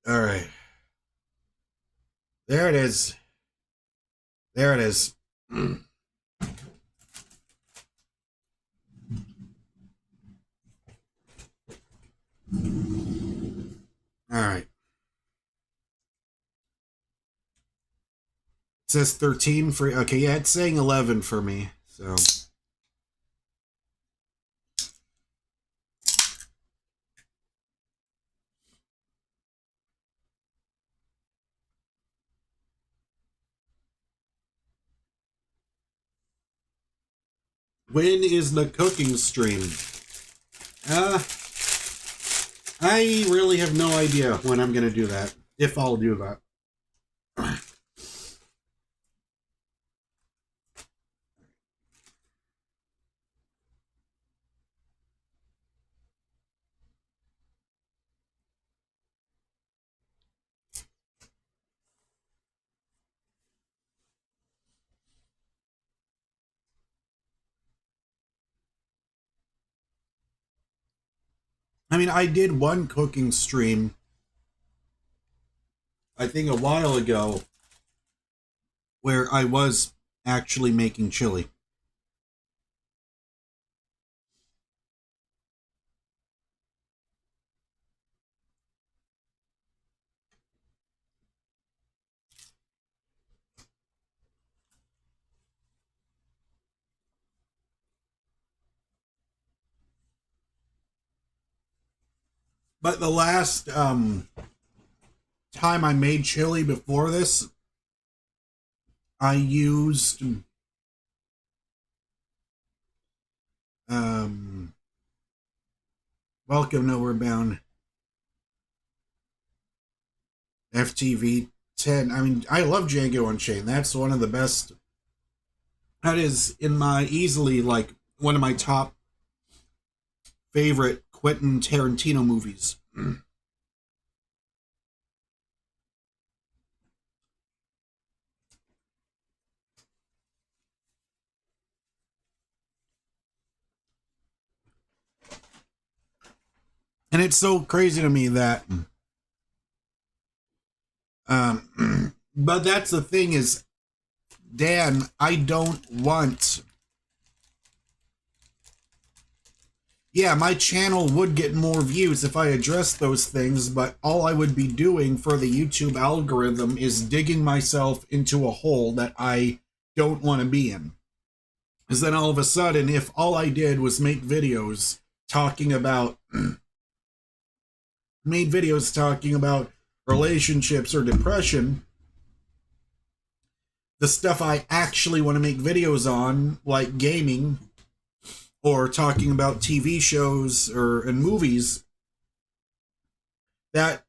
All right. There it is. There it is. All right. It says 13 for... Okay, yeah, it's saying 11 for me. So... When is the cooking stream? I really have no idea when I'm going to do that. If I'll do that. I mean, I did one cooking stream, I think a while ago, where I was actually making chili. But the last time I made chili before this, I used Welcome Nowhere Bound FTV 10. I mean, I love Django Unchained. That's one of the best. That is in my easily like one of my top favorite Quentin Tarantino movies. And it's so crazy to me that but that's the thing is, Dan, I don't want... Yeah, my channel would get more views if I addressed those things, but all I would be doing for the YouTube algorithm is digging myself into a hole that I don't want to be in. Because then all of a sudden, if all I did was make videos talking about... made videos talking about relationships or depression, the stuff I actually want to make videos on, like gaming, or talking about TV shows and movies, that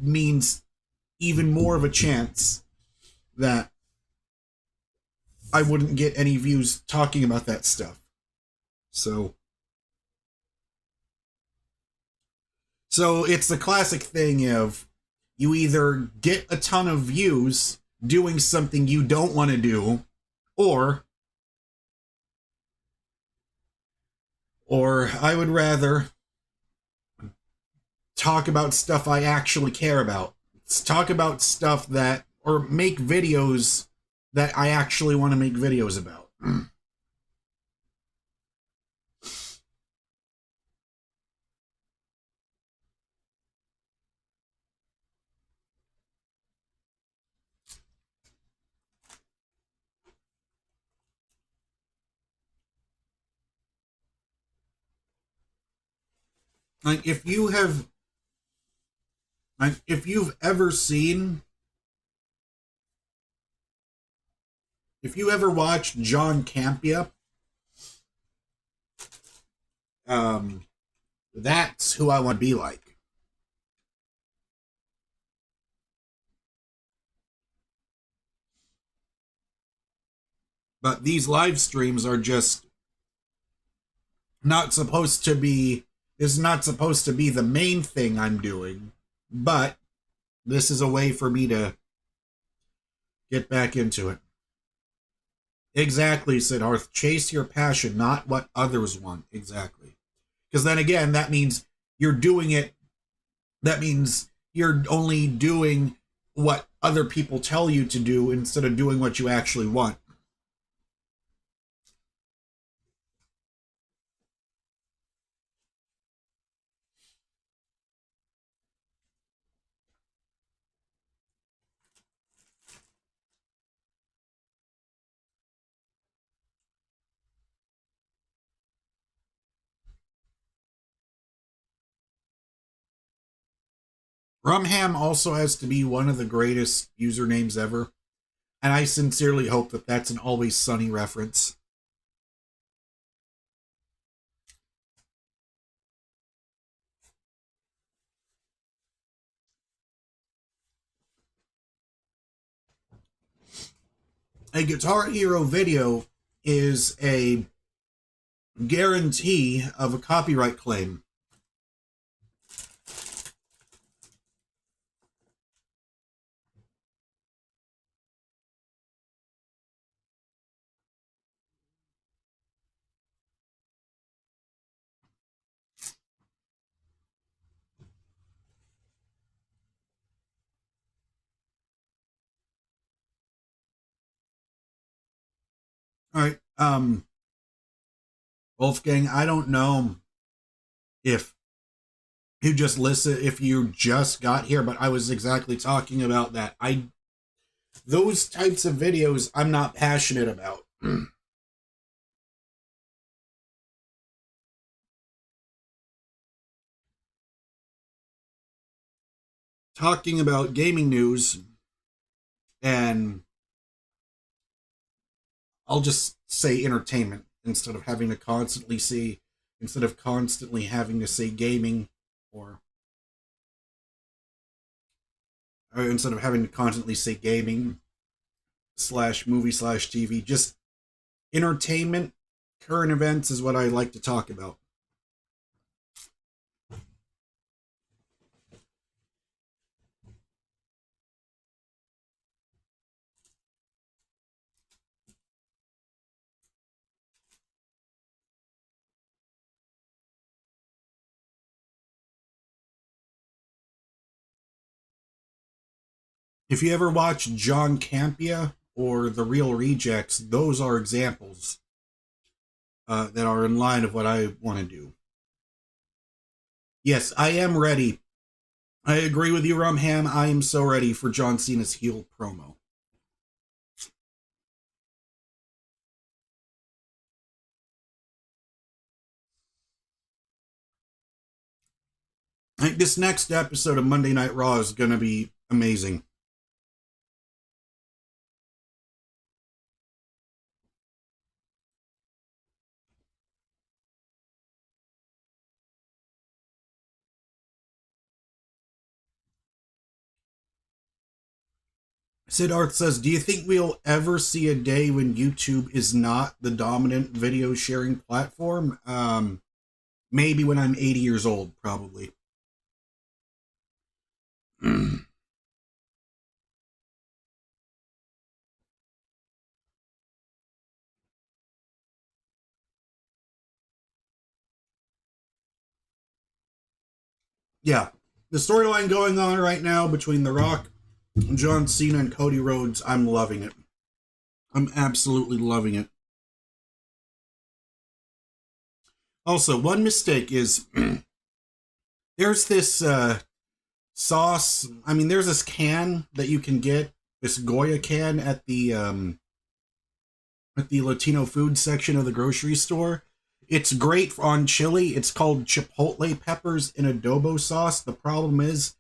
means even more of a chance that I wouldn't get any views talking about that stuff. So it's the classic thing of you either get a ton of views doing something you don't want to do, or I would rather talk about stuff I actually care about. Let's talk about stuff that, or make videos that I actually want to make videos about. Like, if you've ever seen, if you ever watched John Campea, that's who I want to be like. But these live streams are just not supposed to be, is not supposed to be the main thing I'm doing, but this is a way for me to get back into it. Exactly, said Arth. Chase your passion, not what others want. Exactly. Because then again, that means you're doing it. That means you're only doing what other people tell you to do instead of doing what you actually want. Rumham also has to be one of the greatest usernames ever. And I sincerely hope that that's an Always Sunny reference. A Guitar Hero video is a guarantee of a copyright claim. All right. Wolfgang, I don't know if you just got here, but I was exactly talking about that. Those types of videos I'm not passionate about. Talking about gaming news, and I'll just say entertainment instead of having to constantly say gaming, or instead of having to constantly say gaming / movie / TV, just entertainment, current events is what I like to talk about. If you ever watch John Campia or The Real Rejects, those are examples that are in line of what I want to do. Yes, I am ready. I agree with you, Rumham. I am so ready for John Cena's heel promo. I think this next episode of Monday Night Raw is going to be amazing. Siddharth says, do you think we'll ever see a day when YouTube is not the dominant video sharing platform? Maybe when I'm 80 years old, probably. Yeah. The storyline going on right now between The Rock, John Cena, and Cody Rhodes, I'm loving it. I'm absolutely loving it. Also, one mistake is there's this sauce. I mean, there's this can that you can get, this Goya can at the Latino food section of the grocery store. It's great on chili. It's called chipotle peppers in adobo sauce. The problem is,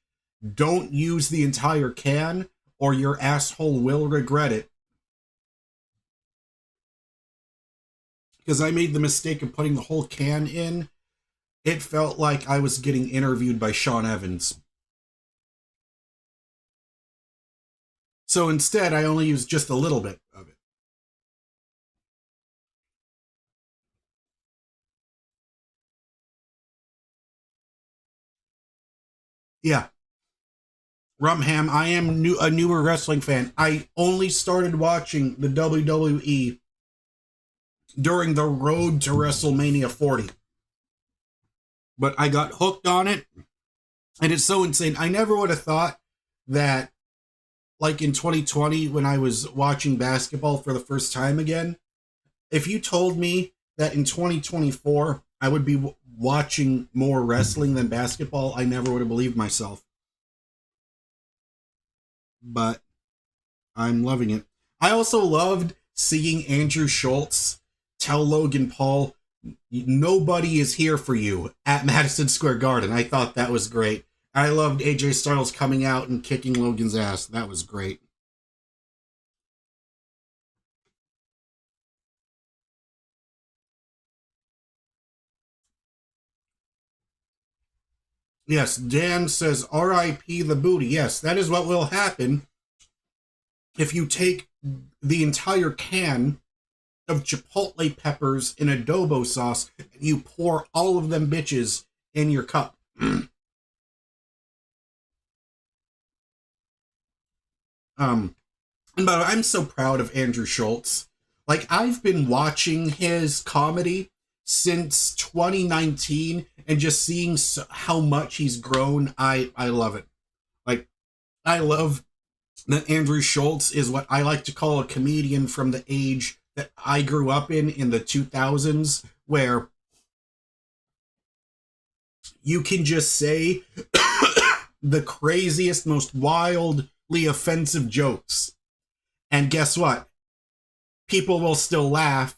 don't use the entire can or your asshole will regret it. Because I made the mistake of putting the whole can in. It felt like I was getting interviewed by Sean Evans. So instead, I only used just a little bit of it. Yeah. Rumham, I am a newer wrestling fan. I only started watching the WWE during the road to WrestleMania 40. but I got hooked on it, and it's so insane. I never would have thought that, like in 2020, when I was watching basketball for the first time again, if you told me that in 2024 I would be watching more wrestling than basketball, I never would have believed myself. But I'm loving it. I also loved seeing Andrew Schultz tell Logan Paul, nobody is here for you at Madison Square Garden. I thought that was great. I loved AJ Styles coming out and kicking Logan's ass. That was great. Yes, Dan says R.I.P. the booty. Yes, that is what will happen if you take the entire can of chipotle peppers in adobo sauce and you pour all of them bitches in your cup. But I'm so proud of Andrew Schultz. Like, I've been watching his comedy since 2019 and just seeing how much he's grown. I love it. Like, I love that Andrew Schultz is what I like to call a comedian from the age that I grew up in the 2000s, where you can just say the craziest, most wildly offensive jokes. And guess what? People will still laugh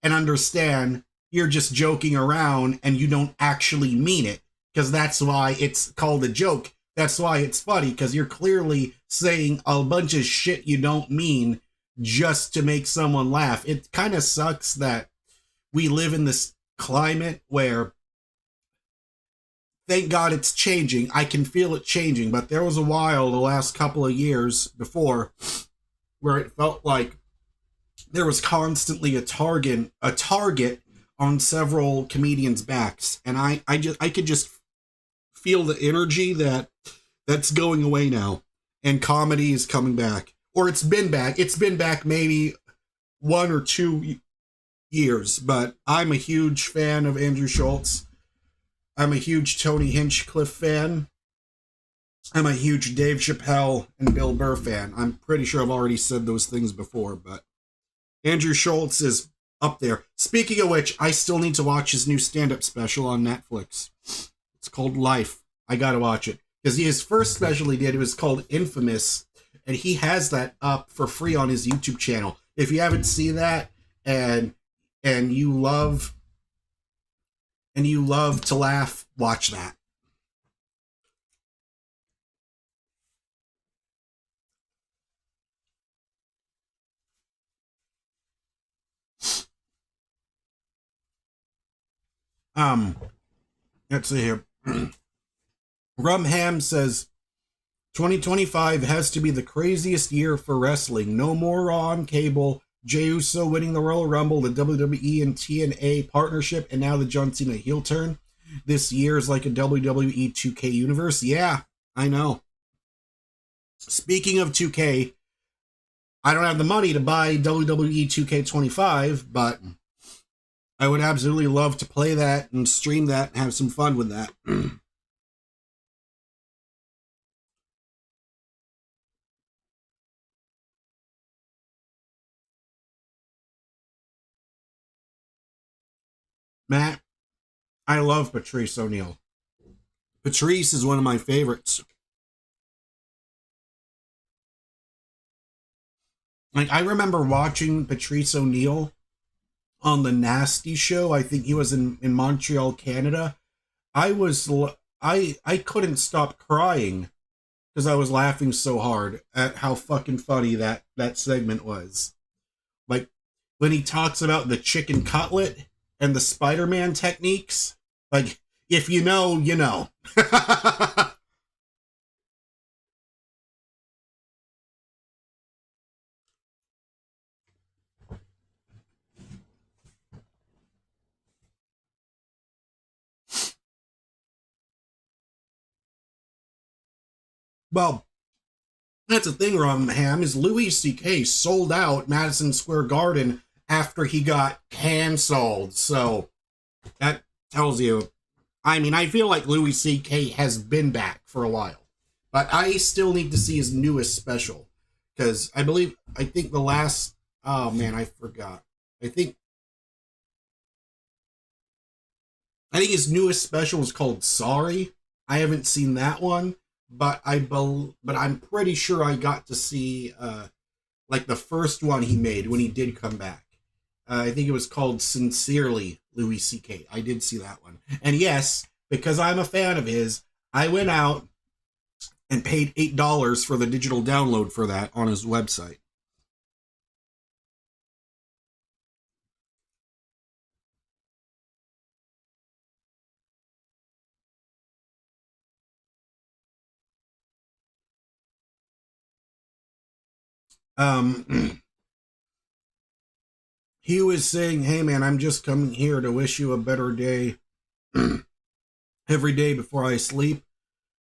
and understand you're just joking around and you don't actually mean it. Because that's why it's called a joke. That's why it's funny, because you're clearly saying a bunch of shit you don't mean just to make someone laugh. It kind of sucks that we live in this climate where, thank God it's changing. I can feel it changing, but there was a while the last couple of years before where it felt like there was constantly a target on several comedians' backs, and I could just feel the energy that's going away now, and comedy is coming back, or it's been back. It's been back maybe 1 or 2 years, but I'm a huge fan of Andrew Schultz. I'm a huge Tony Hinchcliffe fan. I'm a huge Dave Chappelle and Bill Burr fan. I'm pretty sure I've already said those things before, but Andrew Schultz is up there. Speaking of which, I still need to watch his new stand-up special on Netflix. It's called Life. I gotta watch it. Because his first special he did, it was called Infamous, and he has that up for free on his YouTube channel. If you haven't seen that, and you love to laugh, watch that. Let's see here. Rumham says 2025 has to be the craziest year for wrestling. No more Raw on cable. Jey Uso winning the Royal Rumble, the WWE and TNA partnership, and now the John Cena heel turn. This year is like a WWE 2K universe. Yeah, I know. Speaking of 2K, I don't have the money to buy WWE 2K25, but I would absolutely love to play that and stream that and have some fun with that. Matt, I love Patrice O'Neal. Patrice is one of my favorites. Like, I remember watching Patrice O'Neal on the Nasty Show. I think he was in Montreal, Canada. I couldn't stop crying because I was laughing so hard at how fucking funny that segment was. Like, when he talks about the chicken cutlet and the Spider-Man techniques, like, if you know, you know. Well, that's the thing, Ham, is Louis C.K. sold out Madison Square Garden after he got canceled. So that tells you I mean, I feel like Louis C.K. has been back for a while, but I still need to see his newest special because I think the last. Oh man, I forgot. I think I think his newest special is called Sorry. I haven't seen that one, but but I'm pretty sure I got to see like the first one he made when he did come back. I think it was called Sincerely Louis C.K. I did see that one. And yes, because I'm a fan of his, I went out and paid $8 for the digital download for that on his website. He was saying, "Hey man, I'm just coming here to wish you a better day every day before I sleep.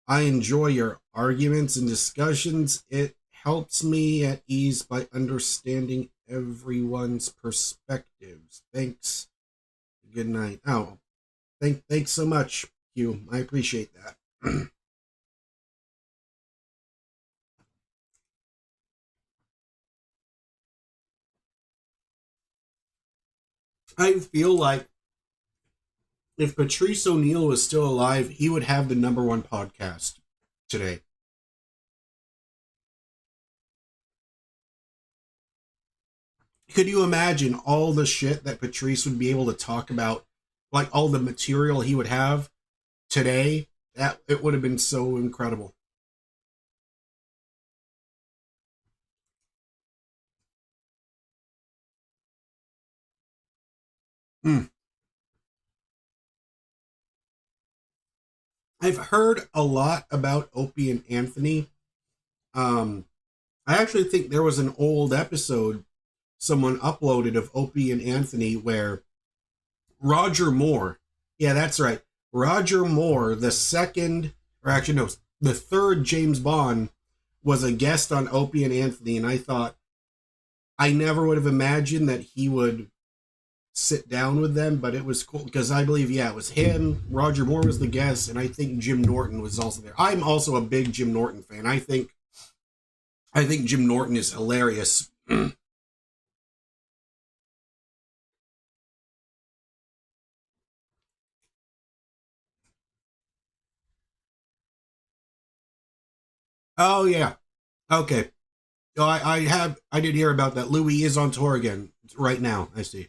I enjoy your arguments and discussions. It helps me at ease by understanding everyone's perspectives. Thanks. Good night." Oh, thanks so much, Hugh. I appreciate that. I feel like if Patrice O'Neill was still alive, he would have the #1 podcast today. Could you imagine all the shit that Patrice would be able to talk about, like all the material he would have today? That it would have been so incredible. Mm. I've heard a lot about Opie and Anthony. Um, I actually think there was an old episode someone uploaded of Opie and Anthony where Roger Moore, yeah, that's right, Roger Moore, the second, or actually no, the third James Bond, was a guest on Opie and Anthony, and I thought I never would have imagined that he would sit down with them, but it was cool because I believe, yeah, it was him. Roger Moore was the guest, and I think Jim Norton was also there. I'm also a big Jim Norton fan. I think Jim Norton is hilarious. Oh yeah, okay. Oh, I did hear about that. Louis is on tour again right now. I see.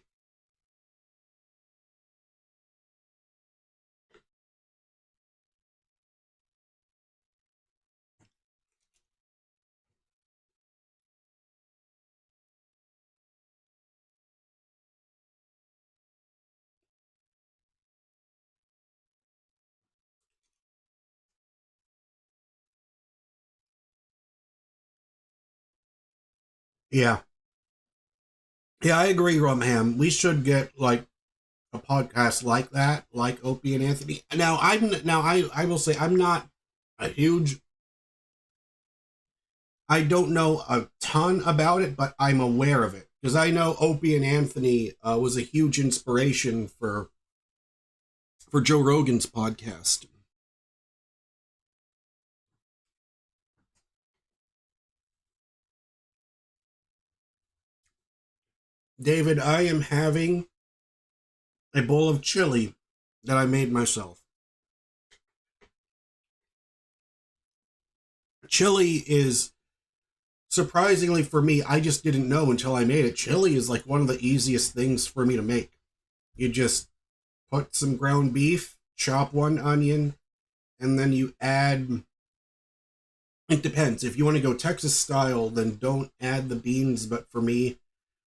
Yeah, yeah, I agree, Rumham. We should get like a podcast like that, like Opie and Anthony. I will say I'm not a huge. I don't know a ton about it, but I'm aware of it because I know Opie and Anthony was a huge inspiration for Joe Rogan's podcast. David, I am having a bowl of chili that I made myself. Chili is surprisingly for me, I just didn't know until I made it. Chili is like one of the easiest things for me to make. You just put some ground beef, chop one onion, and then you add. It depends. If you want to go Texas style, then don't add the beans. But for me,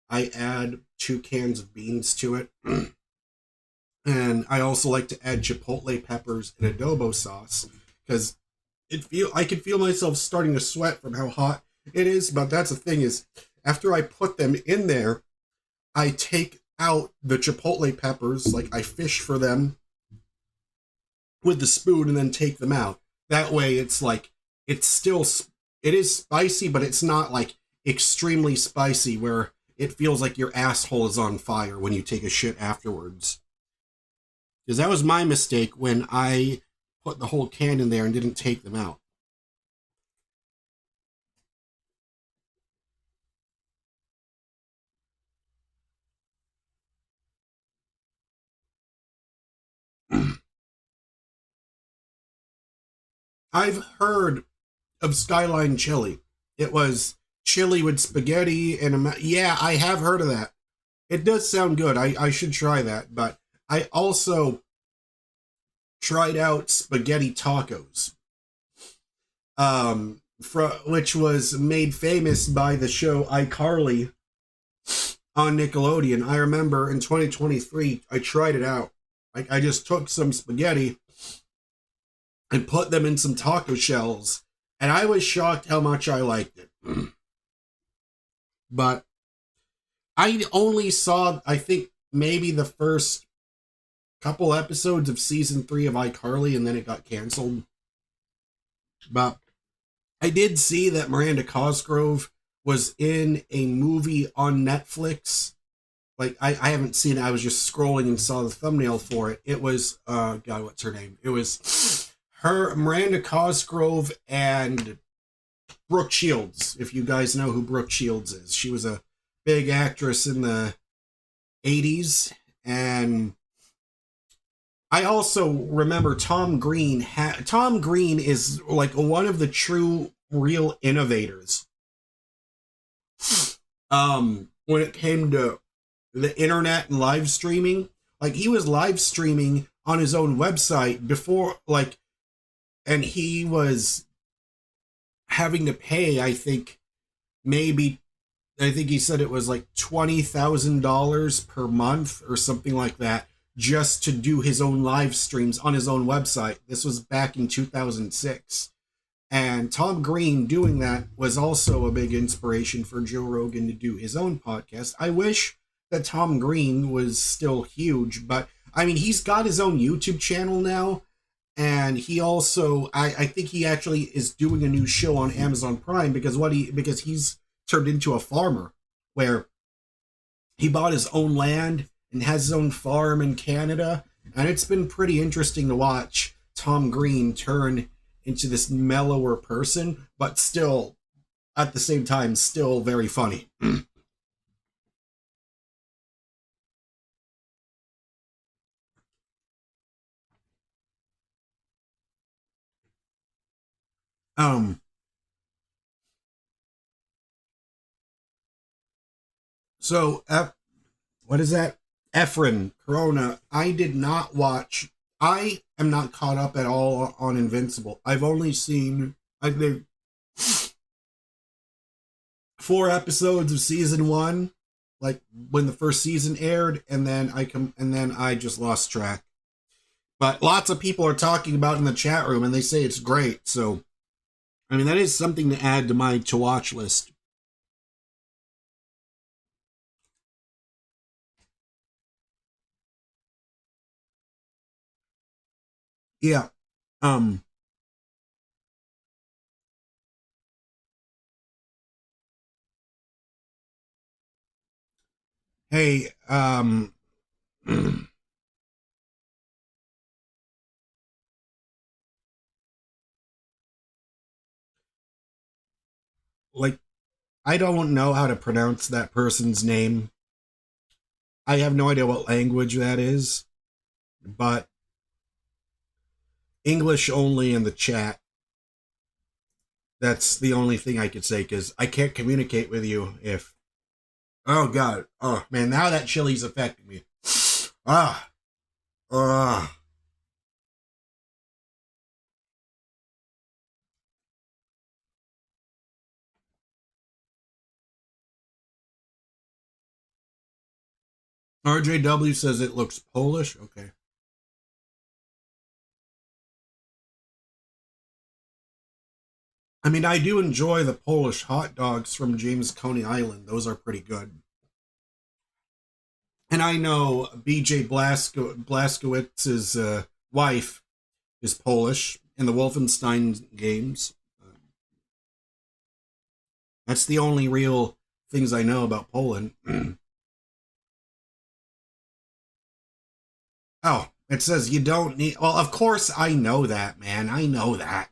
I add 2 cans of beans to it. And I also like to add chipotle peppers and adobo sauce because I can feel myself starting to sweat from how hot it is. But that's the thing is, after I put them in there, I take out the chipotle peppers, like I fish for them with the spoon and then take them out. That way, it's like it's still it is spicy, but it's not like extremely spicy where it feels like your asshole is on fire when you take a shit afterwards. Because that was my mistake when I put the whole can in there and didn't take them out. I've heard of Skyline chili. It was chili with spaghetti and yeah, I have heard of that. It does sound good. I should try that. But I also tried out spaghetti tacos, which was made famous by the show iCarly on Nickelodeon. I remember in 2023, I tried it out. I just took some spaghetti and put them in some taco shells, and I was shocked how much I liked it. But I only saw, I think, maybe the first couple episodes of season 3 of iCarly, and then it got canceled. But I did see that Miranda Cosgrove was in a movie on Netflix. Like, I haven't seen it. I was just scrolling and saw the thumbnail for it. It was, God, what's her name? It was her, Miranda Cosgrove, and Brooke Shields, if you guys know who Brooke Shields is. She was a big actress in the 80s, and I also remember Tom Green. Tom Green is like one of the true, real innovators. When it came to the internet and live streaming, like he was live streaming on his own website before, like, and he was having to pay, I think he said it was like $20,000 per month or something like that, just to do his own live streams on his own website. This was back in 2006. And Tom Green doing that was also a big inspiration for Joe Rogan to do his own podcast. I wish that Tom Green was still huge, but I mean, he's got his own YouTube channel now. And he also, I think he actually is doing a new show on Amazon Prime because he's turned into a farmer where he bought his own land and has his own farm in Canada. And it's been pretty interesting to watch Tom Green turn into this mellower person, but still, at the same time, still very funny. um, so, what is that? Efren, Corona. I did not watch. I am not caught up at all on Invincible. I've only seen, I think, 4 episodes of season 1, like when the first season aired, and then I just lost track. But lots of people are talking about it in the chat room, and they say it's great. So, I mean, that is something to add to my to-watch list. Yeah. Hey, like, I don't know how to pronounce that person's name. I have no idea what language that is, but English only in the chat. That's the only thing I could say, because I can't communicate with you if... Oh, God. Oh, man, now that chili's affecting me. Ah. Ah. RJW says it looks Polish. Okay. I mean, I do enjoy the Polish hot dogs from James Coney Island. Those are pretty good. And I know BJ Blazkowicz's wife is Polish in the Wolfenstein games. That's the only real things I know about Poland. Oh, It says you don't need. Well, of course I know that, man. I know that.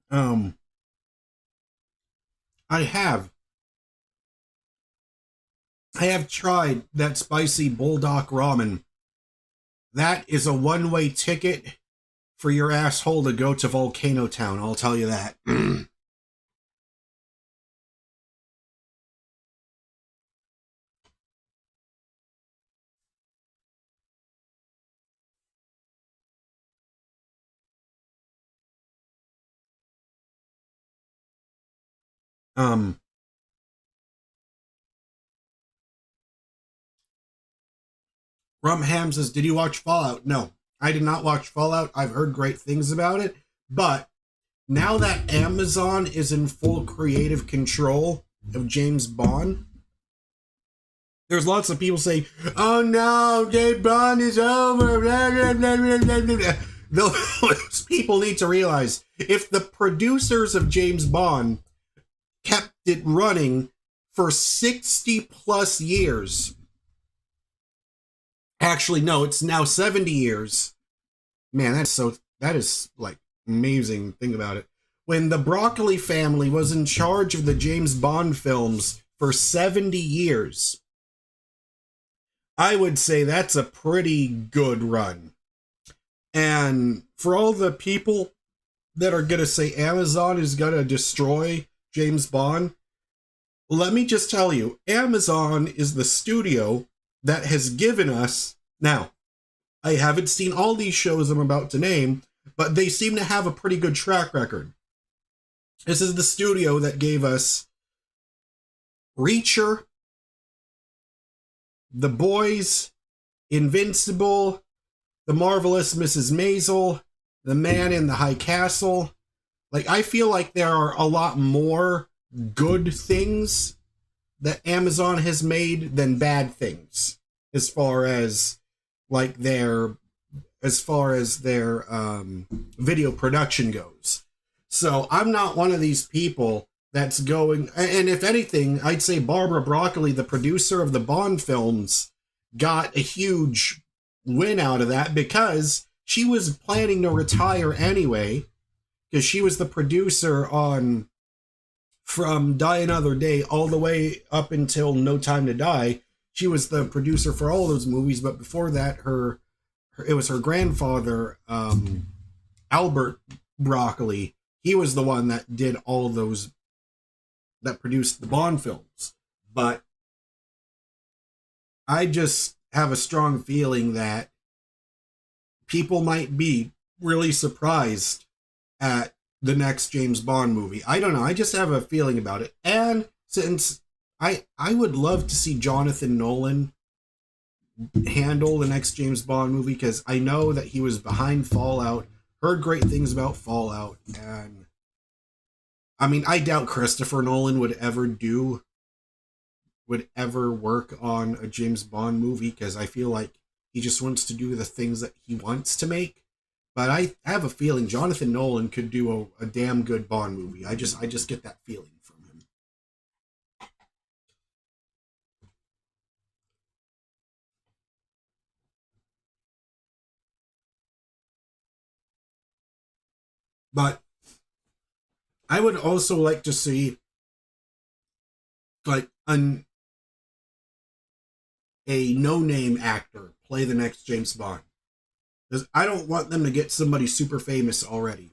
Um, I have. I have tried that spicy bulldog ramen. That is a one-way ticket for your asshole to go to Volcano Town, I'll tell you that. um, Rumham says, did you watch Fallout? No, I did not watch Fallout. I've heard great things about it. But now that Amazon is in full creative control of James Bond, there's lots of people saying, oh no, James Bond is over. Blah, blah, blah, blah, blah. Those people need to realize if the producers of James Bond kept it running for 60 plus years, actually, no, it's now 70 years. Man, that is like amazing. Think about it. When the Broccoli family was in charge of the James Bond films for 70 years, I would say that's a pretty good run. And for all the people that are going to say Amazon is going to destroy James Bond, let me just tell you, Amazon is the studio that has given us... Now, I haven't seen all these shows I'm about to name, but they seem to have a pretty good track record. This is the studio that gave us Reacher, The Boys, Invincible, The Marvelous Mrs. Maisel, The Man in the High Castle. Like, I feel like there are a lot more good things that Amazon has made than bad things, as far as their video production goes. So I'm not one of these people that's going, and if anything, I'd say Barbara Broccoli, the producer of the Bond films, got a huge win out of that because she was planning to retire anyway, because she was the producer on from Die Another Day all the way up until No Time to Die. She was the producer for all those movies, but before that, it was her grandfather, Albert Broccoli. He was the one that did all those, that produced the Bond films. But I just have a strong feeling that people might be really surprised at the next James Bond movie. I don't know. I just have a feeling about it. And since I would love to see Jonathan Nolan handle the next James Bond movie, because I know that he was behind Fallout, heard great things about Fallout, and I mean, I doubt Christopher Nolan would ever work on a James Bond movie, because I feel like he just wants to do the things that he wants to make. But I have a feeling Jonathan Nolan could do a damn good Bond movie. I just get that feeling from him. But I would also like to see like a no-name actor play the next James Bond. Because I don't want them to get somebody super famous already.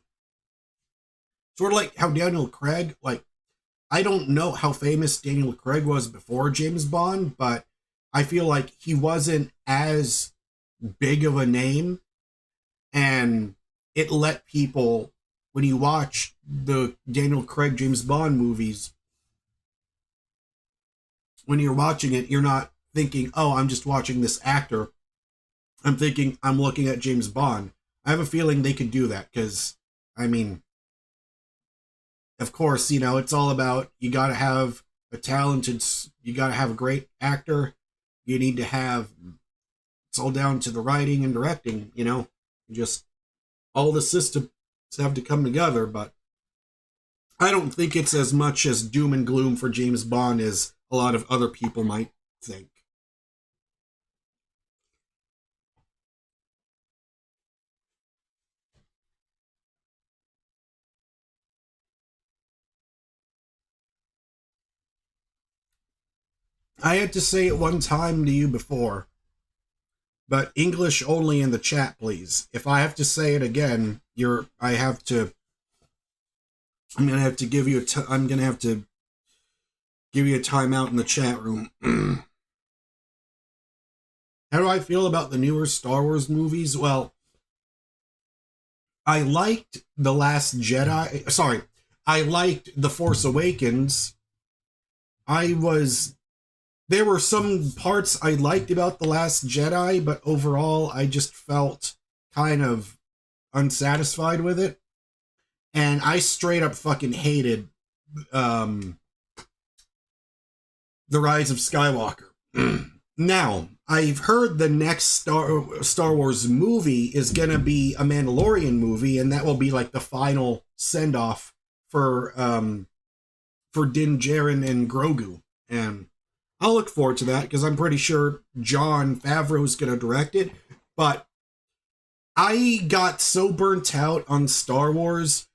Sort of like how Daniel Craig, like, I don't know how famous Daniel Craig was before James Bond, but I feel like he wasn't as big of a name, and it let people, when you watch the Daniel Craig James Bond movies, when you're watching it, you're not thinking, oh, I'm just watching this actor. I'm thinking I'm looking at James Bond. I have a feeling they could do that because, I mean, of course, you know, it's all about, you got to have you got to have a great actor. You need to have, it's all down to the writing and directing, you know, just all the systems have to come together, but I don't think it's as much as doom and gloom for James Bond as a lot of other people might think. I had to say it one time to you before, but English only in the chat, please. If I have to say it again, I'm gonna have to give you I'm gonna have to give you a timeout in the chat room. How do I feel about the newer Star Wars movies? Well, I liked The Last Jedi. Sorry, I liked The Force Awakens. There were some parts I liked about The Last Jedi, but overall I just felt kind of unsatisfied with it. And I straight up fucking hated The Rise of Skywalker. Now, I've heard the next Star Wars movie is going to be a Mandalorian movie, and that will be like the final send-off for Din Djarin and Grogu. And I'll look forward to that because I'm pretty sure Jon Favreau is going to direct it. But I got so burnt out on Star Wars,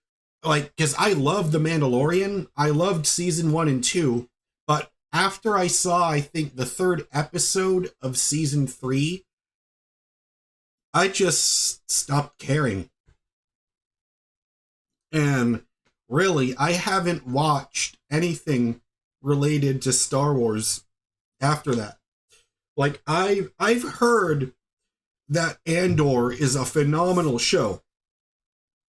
like, because I loved The Mandalorian. I loved season 1 and 2. But after I saw, I think, the 3rd episode of season 3, I just stopped caring. And really, I haven't watched anything related to Star Wars after that. Like, I've heard that Andor is a phenomenal show.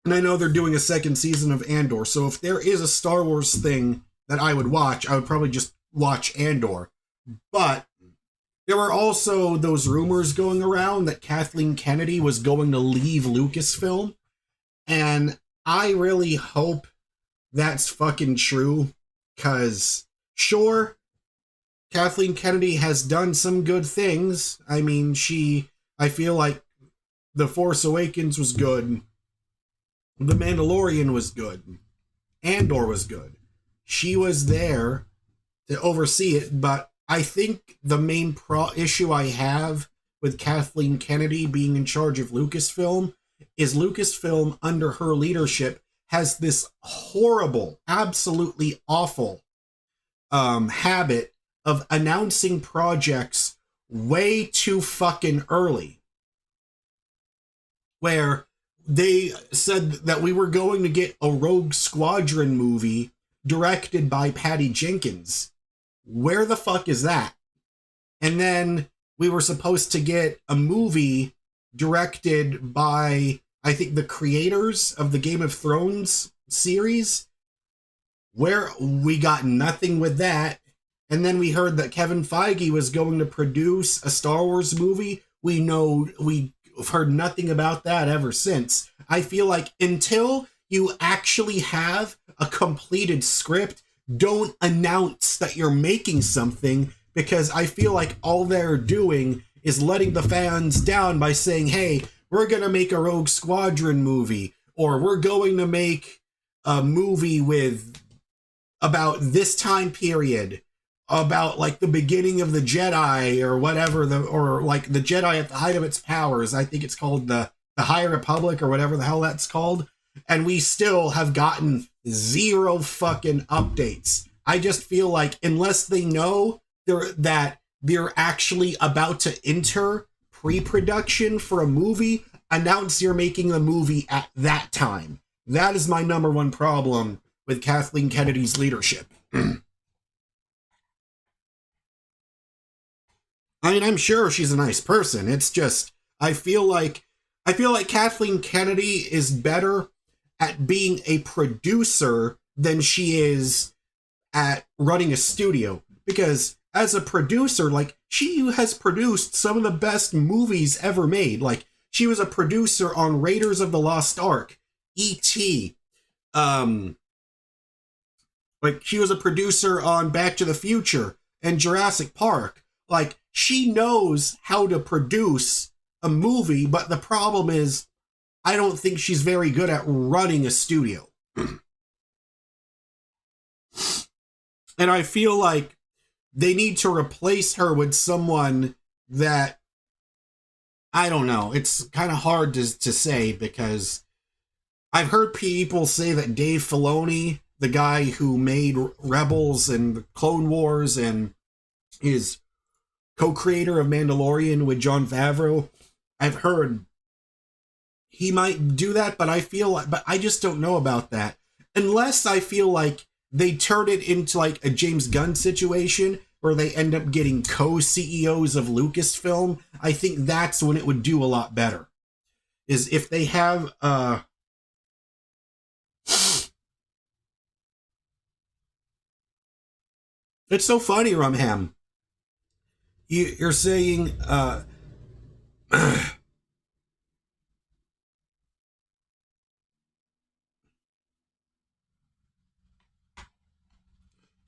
And I know they're doing a 2nd season of Andor, so if there is a Star Wars thing that I would watch, I would probably just watch Andor. But there were also those rumors going around that Kathleen Kennedy was going to leave Lucasfilm, and I really hope that's fucking true, because sure, Kathleen Kennedy has done some good things. I mean, I feel like The Force Awakens was good, The Mandalorian was good, Andor was good. She was there to oversee it, but I think the main issue I have with Kathleen Kennedy being in charge of Lucasfilm is Lucasfilm, under her leadership, has this horrible, absolutely awful habit of announcing projects way too fucking early. Where they said that we were going to get a Rogue Squadron movie directed by Patty Jenkins. Where the fuck is that? And then we were supposed to get a movie directed by, I think, the creators of the Game of Thrones series, where we got nothing with that. And then we heard that Kevin Feige was going to produce a Star Wars movie. We've heard nothing about that ever since. I feel like until you actually have a completed script, don't announce that you're making something, because I feel like all they're doing is letting the fans down by saying, hey, we're going to make a Rogue Squadron movie, or we're going to make a movie about this time period, about like the beginning of the Jedi or whatever, or like the Jedi at the height of its powers. I think it's called the High Republic or whatever the hell that's called. And we still have gotten zero fucking updates. I just feel like unless they know that they're actually about to enter pre-production for a movie, announce you're making the movie at that time. That is my number one problem with Kathleen Kennedy's leadership. I mean, I'm sure she's a nice person. It's just, I feel like Kathleen Kennedy is better at being a producer than she is at running a studio. Because as a producer, like, she has produced some of the best movies ever made. Like, she was a producer on Raiders of the Lost Ark, E.T., like, she was a producer on Back to the Future and Jurassic Park. Like, she knows how to produce a movie, but the problem is I don't think she's very good at running a studio. And I feel like they need to replace her with someone that, I don't know. It's kind of hard to say because I've heard people say that Dave Filoni, the guy who made Rebels and Clone Wars and is co-creator of Mandalorian with Jon Favreau, I've heard he might do that, but I just don't know about that. Unless I feel like they turn it into like a James Gunn situation where they end up getting co-CEOs of Lucasfilm, I think that's when it would do a lot better. Is if they have it's so funny, Rumham. You're saying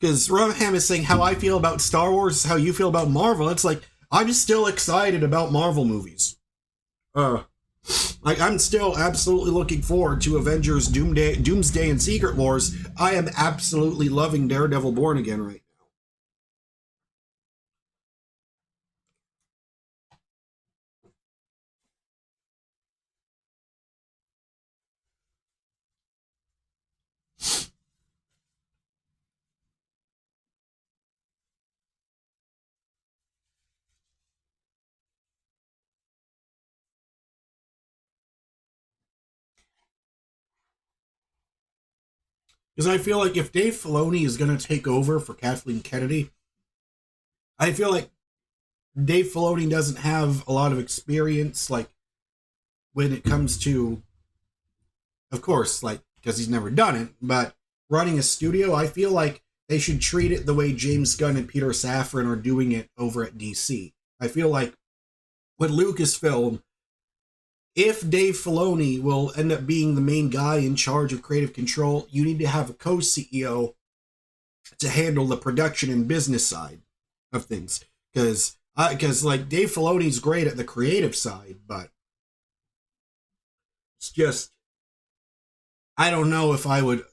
because Rumham is saying how I feel about Star Wars is how you feel about Marvel. It's like I'm still excited about Marvel movies. Like I'm still absolutely looking forward to Avengers, Doomsday, and Secret Wars. I am absolutely loving Daredevil Born Again right now. Because I feel like if Dave Filoni is going to take over for Kathleen Kennedy, I feel like Dave Filoni doesn't have a lot of experience, like when it comes to, of course, like because he's never done it, but running a studio, I feel like they should treat it the way James Gunn and Peter Safran are doing it over at DC. I feel like with Lucasfilm, if Dave Filoni will end up being the main guy in charge of creative control, you need to have a co-CEO to handle the production and business side of things. Because like Dave Filoni's great at the creative side, but it's just I don't know if I would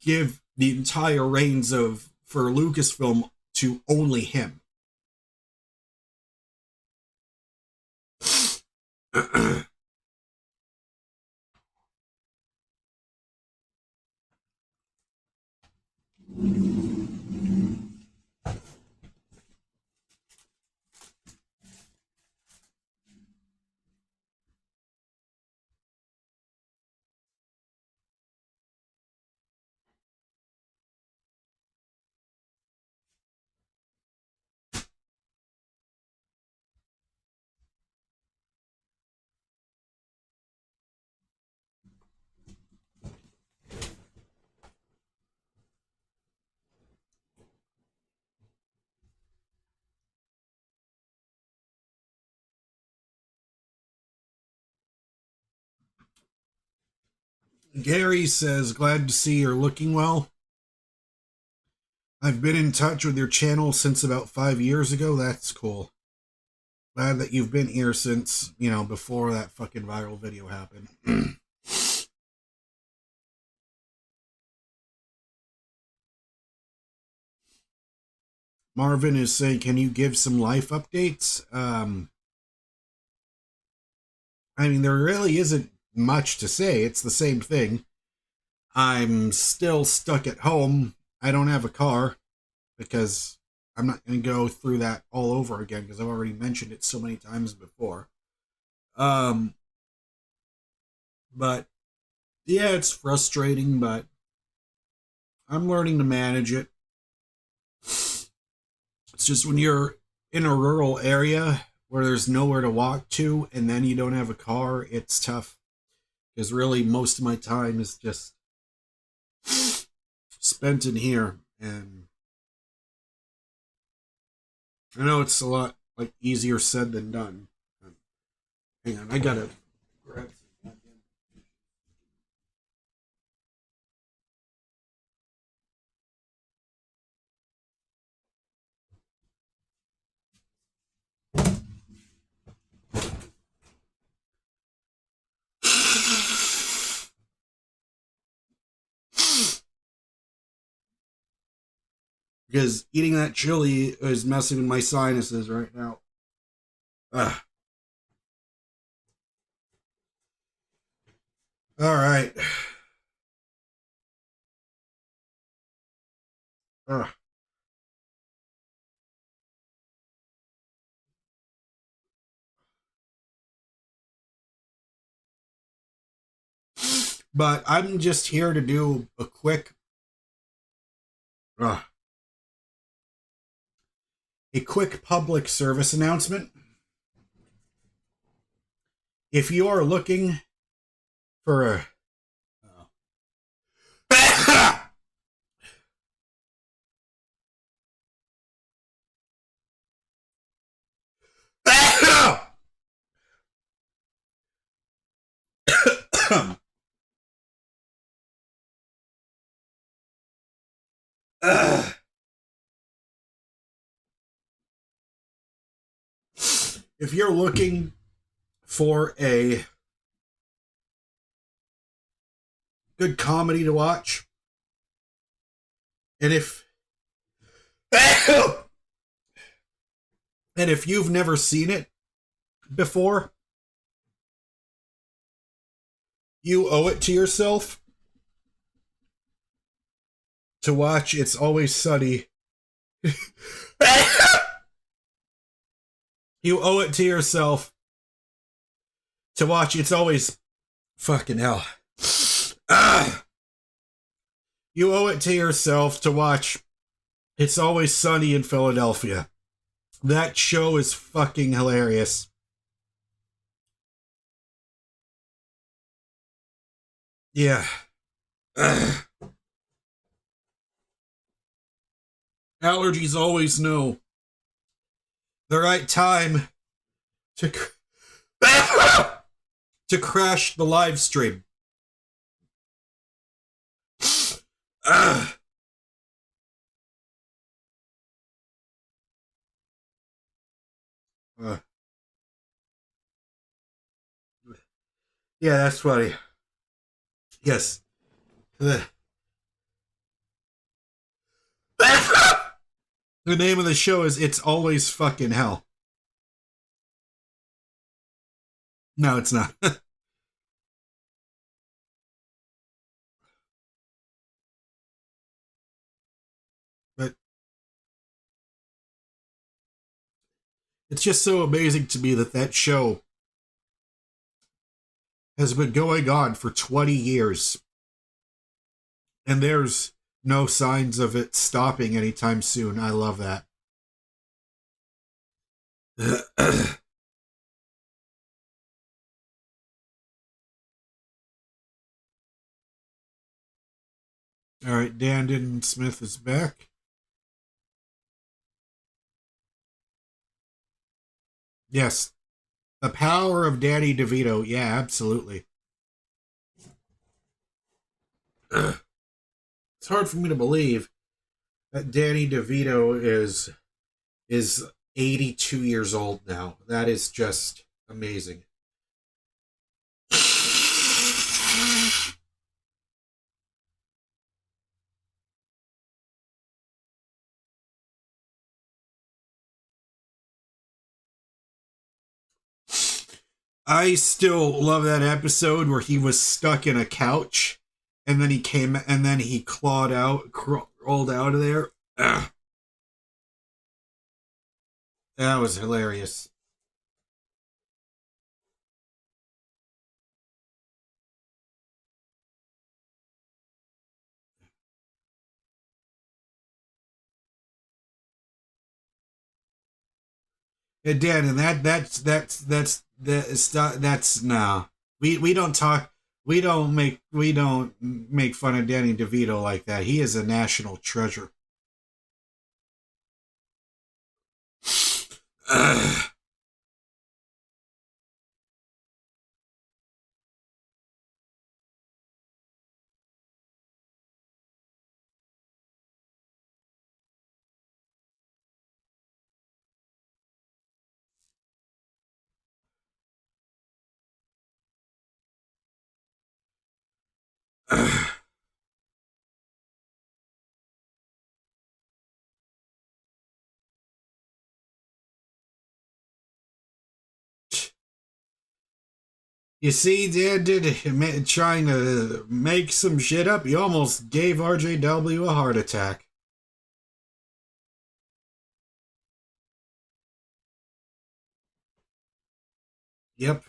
give the entire reins of for Lucasfilm to only him. Gary says, glad to see you're looking well. I've been in touch with your channel since about 5 years ago. That's cool. Glad that you've been here since, before that fucking viral video happened. Marvin is saying, can you give some life updates? I mean, there really isn't much to say. It's the same thing. I'm still stuck at home. I don't have a car because I'm not going to go through that all over again because I've already mentioned it so many times before. But yeah, it's frustrating, but I'm learning to manage it. It's just when you're in a rural area where there's nowhere to walk to and then you don't have a car, it's tough. Because really most of my time is just spent in here. And I know it's a lot like easier said than done. Hang on, I gotta grab some. because eating that chili is messing with my sinuses right now. Ugh. All right. Ugh. But I'm just here to do a quick uh, public service announcement. If you are looking for a if you're looking for a good comedy to watch, and if you've never seen it before, you owe it to yourself to watch It's Always Sunny. You owe it to yourself to watch It's Always fucking hell. You owe it to yourself to watch It's Always Sunny in Philadelphia. That show is fucking hilarious. Yeah. Allergies always know the right time to to crash the live stream. Yeah, that's funny. Yes. The name of the show is It's Always Fucking Hell. No, it's not. But it's just so amazing to me that show has been going on for 20 years. And there's no signs of it stopping anytime soon. I love that. All right, Dandon Smith is back. Yes. The power of Danny DeVito. Yeah, absolutely. It's hard for me to believe that Danny DeVito is 82 years old now. That is just amazing. I still love that episode where he was stuck in a couch and then he clawed out, crawled out of there. Ugh. That was hilarious. And Dan, and that's nah. We don't talk. We don't make fun of Danny DeVito like that. He is a national treasure. You see, Dan did trying to make some shit up. You almost gave RJW a heart attack. Yep.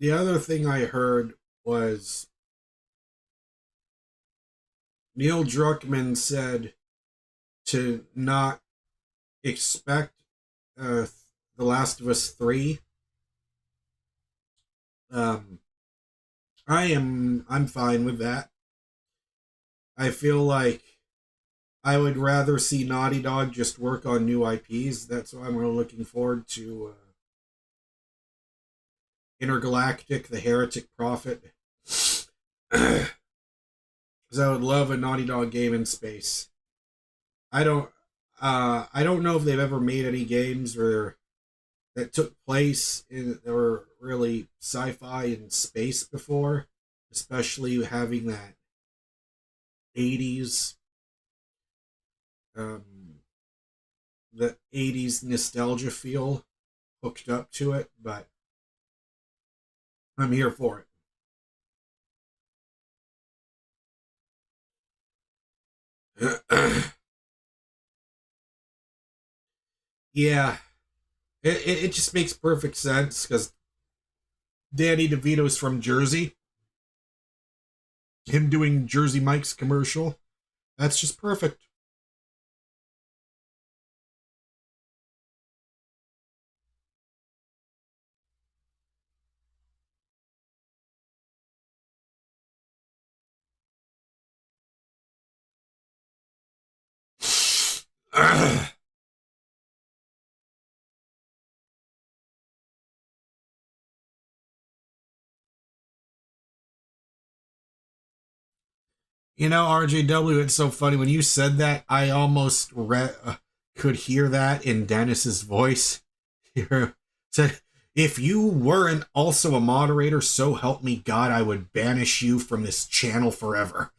The other thing I heard was Neil Druckmann said to not expect The Last of Us 3. Um, I'm fine with that. I feel like I would rather see Naughty Dog just work on new IPs. That's why I'm really looking forward to Intergalactic, The Heretic Prophet. Because I would love a Naughty Dog game in space. I don't know if they've ever made any games where that took place in that were really sci-fi in space before, especially having that 80s the 80s nostalgia feel hooked up to it, but I'm here for it. Yeah, it just makes perfect sense because Danny DeVito's from Jersey. Him doing Jersey Mike's commercial, that's just perfect. You know, RJW, it's so funny. When you said that, I almost could hear that in Dennis's voice. Said, if you weren't also a moderator, so help me God, I would banish you from this channel forever.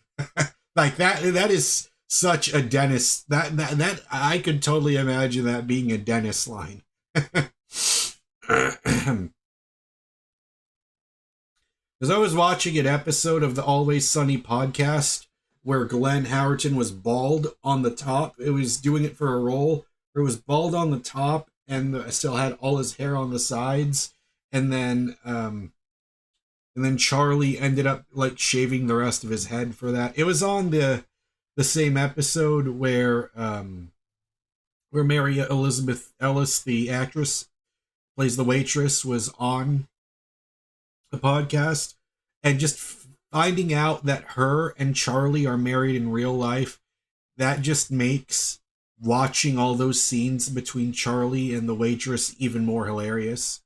Like that is such a Dennis. That I could totally imagine that being a Dennis line. Because I was watching an episode of the Always Sunny podcast where Glenn Howerton was bald on the top. It was doing it for a role where it was bald on the top and still had all his hair on the sides. And then Charlie ended up like shaving the rest of his head for that. It was on the same episode where Mary Elizabeth Ellis, the actress, plays the waitress, was on the podcast, and just finding out that her and Charlie are married in real life, that just makes watching all those scenes between Charlie and the waitress even more hilarious.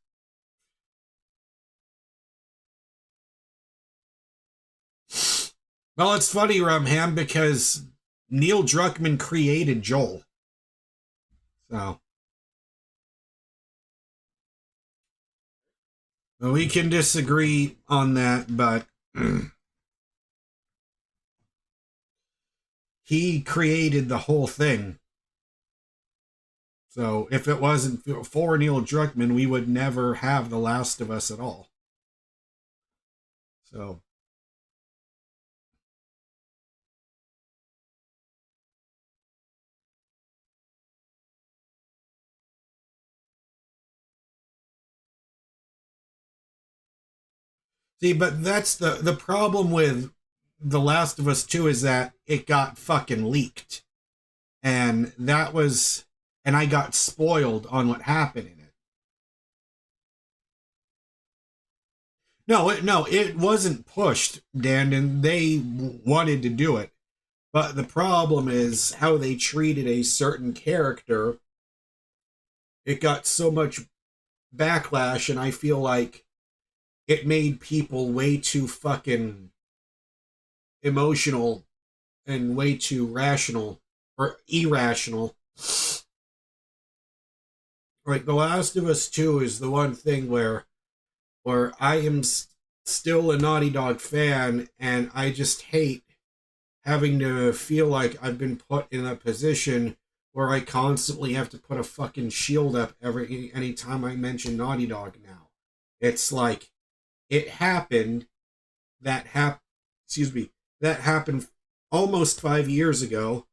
Well, it's funny, Rumham, because Neil Druckmann created Joel. So well, we can disagree on that, but he created the whole thing. So if it wasn't for Neil Druckmann, we would never have The Last of Us at all. So see, but that's the problem with The Last of Us 2 is that it got fucking leaked. And that was and I got spoiled on what happened in it. No, it wasn't pushed, Dan, and they wanted to do it. But the problem is how they treated a certain character it got so much backlash, and I feel like it made people way too fucking emotional and way too rational or irrational. Like The Last of Us 2 is the one thing where I am still a Naughty Dog fan, and I just hate having to feel like I've been put in a position where I constantly have to put a fucking shield up any time I mention Naughty Dog now. It's like it happened excuse me, that happened almost 5 years ago.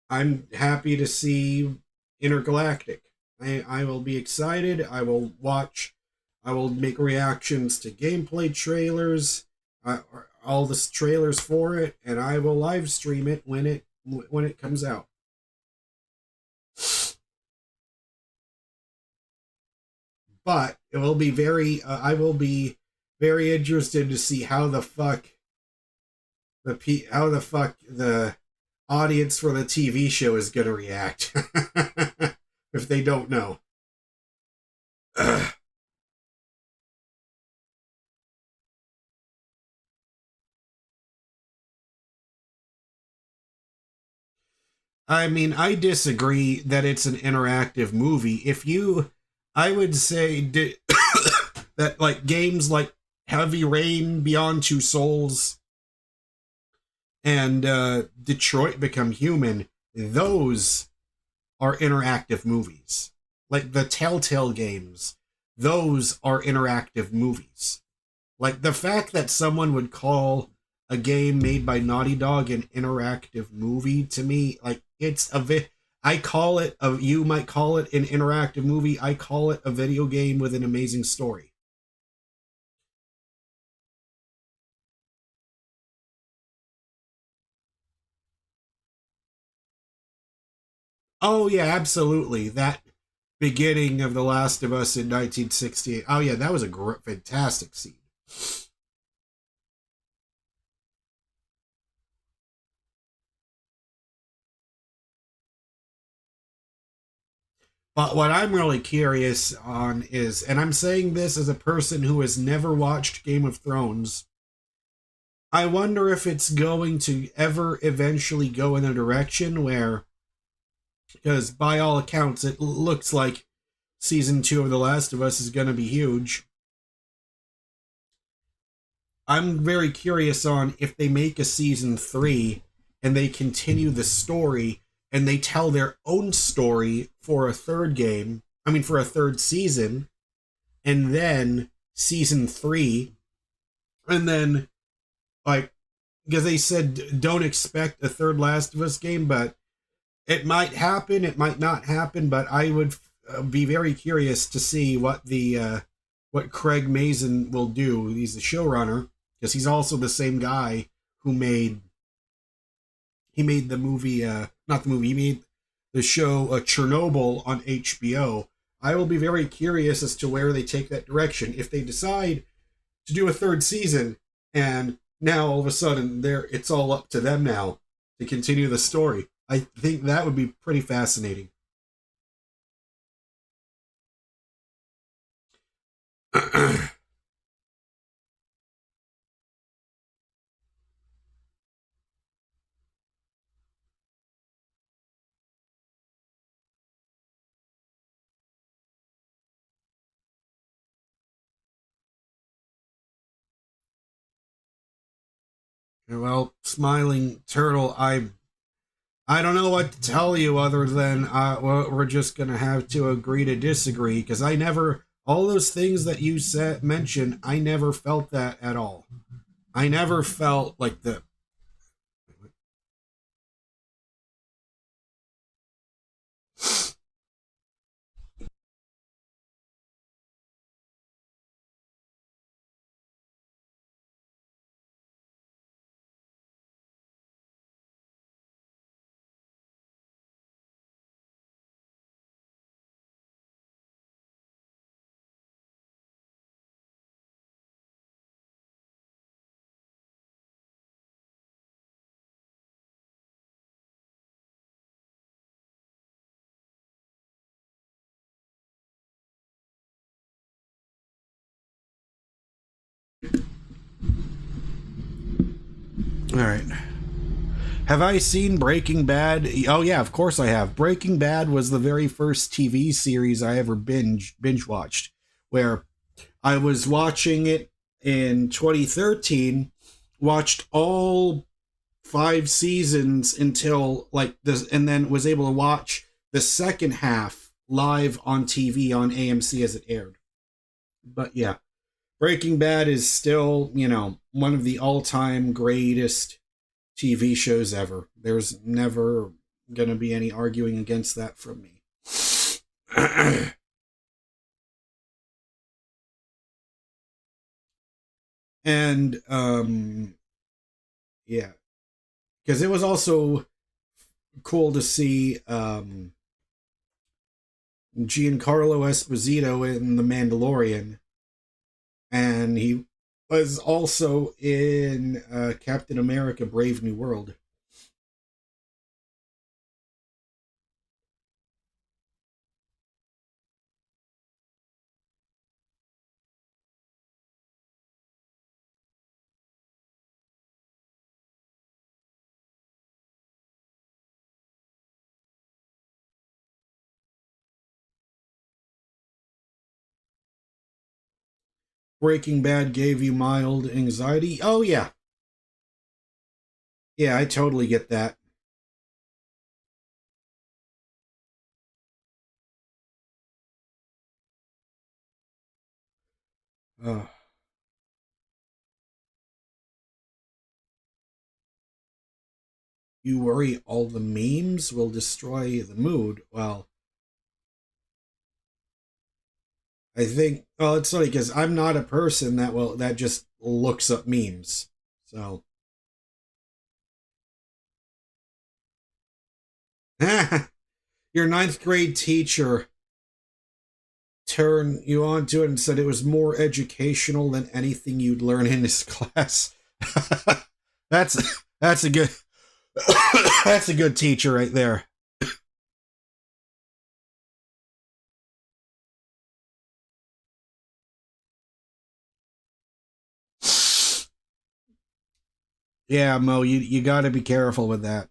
I'm happy to see Intergalactic. I will be excited. I will watch. I will make reactions to gameplay trailers, all the trailers for it, and I will live stream it when it comes out. But it will be very. I will be very interested to see how the fuck the audience for the TV show is going to react if they don't know. I mean, I disagree that it's an interactive movie. I would say that like games like Heavy Rain, Beyond Two Souls, and Detroit Become Human, those are interactive movies. Like the Telltale games, those are interactive movies. Like the fact that someone would call a game made by Naughty Dog an interactive movie, to me, like I call it you might call it an interactive movie. I call it a video game with an amazing story. Oh yeah, absolutely. That beginning of The Last of Us in 1968. Oh yeah, that was a fantastic scene. But what I'm really curious on is, and I'm saying this as a person who has never watched Game of Thrones, I wonder if it's going to ever eventually go in a direction where, because by all accounts, it looks like season 2 of The Last of Us is going to be huge. I'm very curious on if they make a season 3 and they continue the story and they tell their own story for a third game, I mean, for a third season, and then season 3, and then, like, because they said don't expect a third Last of Us game, but it might happen, it might not happen, but I would be very curious to see what Craig Mazin will do. He's the showrunner, because he's also the same guy who made the movie, not the movie, he made the show Chernobyl on HBO. I will be very curious as to where they take that direction. If they decide to do a third season, and now all of a sudden it's all up to them now to continue the story, I think that would be pretty fascinating. Well, Smiling Turtle, I don't know what to tell you other than we're just gonna have to agree to disagree, because I never, all those things that you mentioned, I never felt that at all. I never felt like the All right. Have I seen Breaking Bad? Oh yeah, of course I have. Breaking Bad was the very first TV series I ever binge watched, where I was watching it in 2013, watched all 5 seasons until like this, and then was able to watch the second half live on TV on AMC as it aired. But yeah, Breaking Bad is still, one of the all-time greatest TV shows ever. There's never going to be any arguing against that from me. And yeah, because it was also cool to see Giancarlo Esposito in The Mandalorian, and he was also in Captain America: Brave New World. Breaking Bad gave you mild anxiety? Oh yeah. Yeah, I totally get that. Uh, you worry all the memes will destroy the mood. Well, I think, well, it's funny because I'm not a person that just looks up memes. So your ninth grade teacher turned you on to it and said it was more educational than anything you'd learn in this class. that's a good that's a good teacher right there. Yeah, Mo, you got to be careful with that.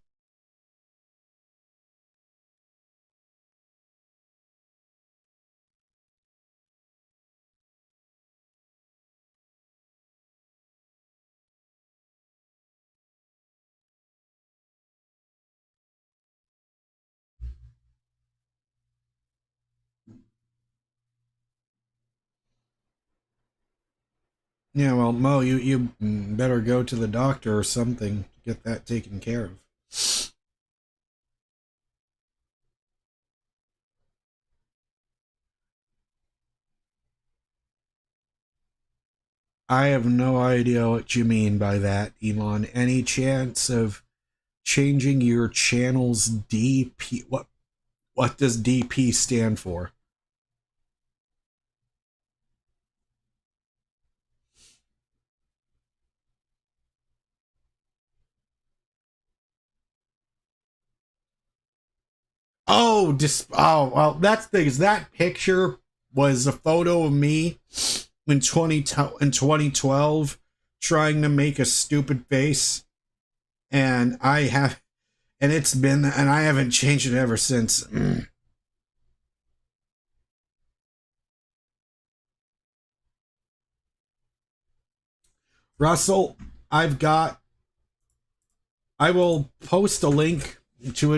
Yeah, well, Mo, you better go to the doctor or something to get that taken care of. I have no idea what you mean by that, Elon. Any chance of changing your channel's DP? What does DP stand for? Oh, well, that's the thing. Is that picture was a photo of me in 2012 trying to make a stupid face, and I haven't changed it ever since. Russell, I will post a link to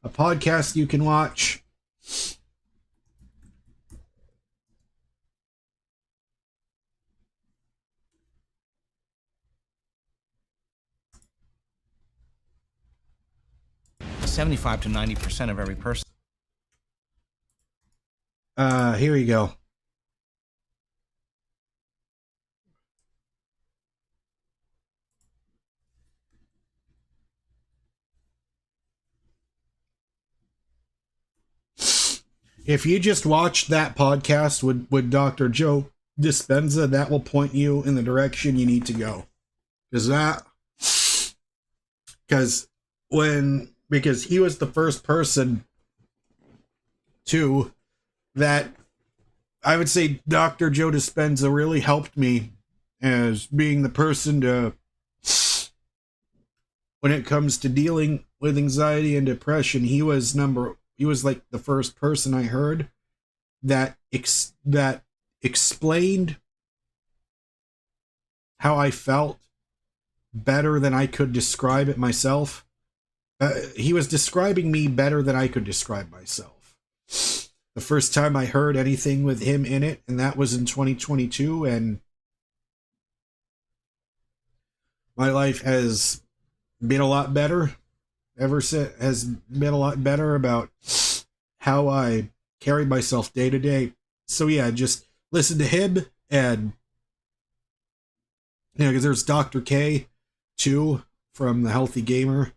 a podcast you can watch. $75 to 90% of every person. Here you go. If you just watched that podcast with Dr. Joe Dispenza, that will point you in the direction you need to go. Because he was the first person to that I would say Dr. Joe Dispenza really helped me as being the person to when it comes to dealing with anxiety and depression, he was like the first person I heard that explained how I felt better than I could describe it myself. He was describing me better than I could describe myself. The first time I heard anything with him in it, and that was in 2022, and my life has been a lot better ever since. Has been a lot better about how I carry myself day to day. So yeah, just listen to him, and because there's Dr. K too from the Healthy Gamer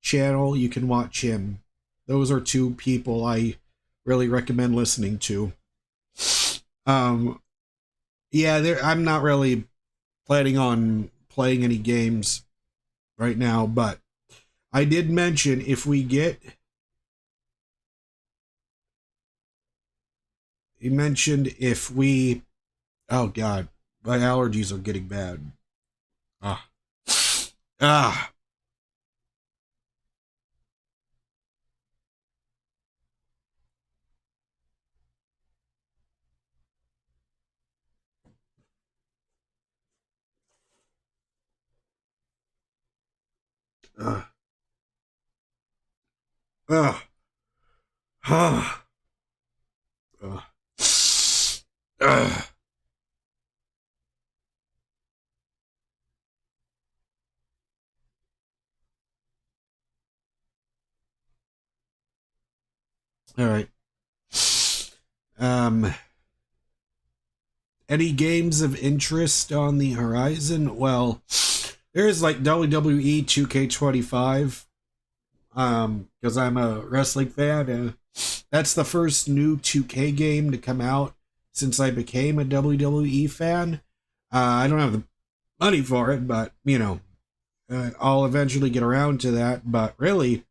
channel. You can watch him. Those are two people I really recommend listening to. Yeah, I'm not really planning on playing any games right now, but I did mention if we get... He mentioned if we... Oh, God. My allergies are getting bad. Ah. Ah. Ah. Ah. Ah. Ah. Ah. All right. Any games of interest on the horizon? Well, there's like WWE 2K25. Because I'm a wrestling fan, and that's the first new 2K game to come out since I became a WWE fan. I don't have the money for it, but I'll eventually get around to that. But really,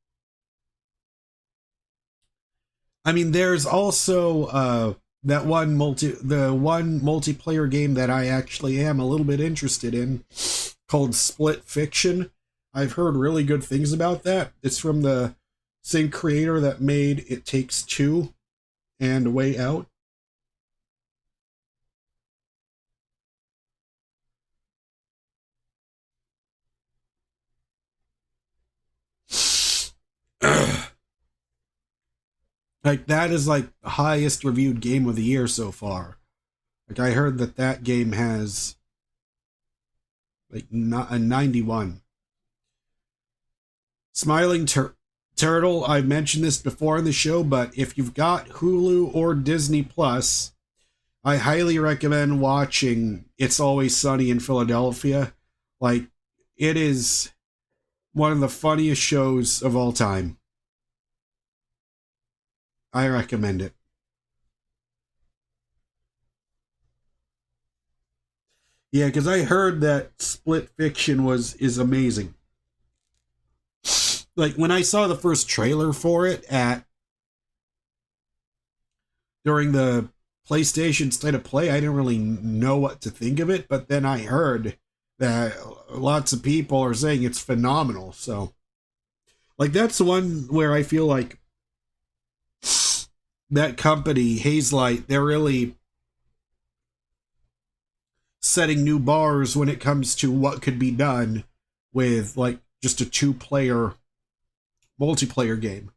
I mean, there's also the one multiplayer game that I actually am a little bit interested in, called Split Fiction. I've heard really good things about that. It's from the same creator that made It Takes Two and A Way Out. Like, that is like the highest reviewed game of the year so far. Like, I heard that game has like a 91. Smiling Turtle, I've mentioned this before in the show, but if you've got Hulu or Disney Plus, I highly recommend watching It's Always Sunny in Philadelphia. Like, it is one of the funniest shows of all time. I recommend it. Yeah, because I heard that Split Fiction is amazing. Like, when I saw the first trailer for it during the PlayStation State of Play, I didn't really know what to think of it, but then I heard that lots of people are saying it's phenomenal. So, like, that's the one where I feel like that company, Hazelight, they're really setting new bars when it comes to what could be done with, like, just a two-player multiplayer game.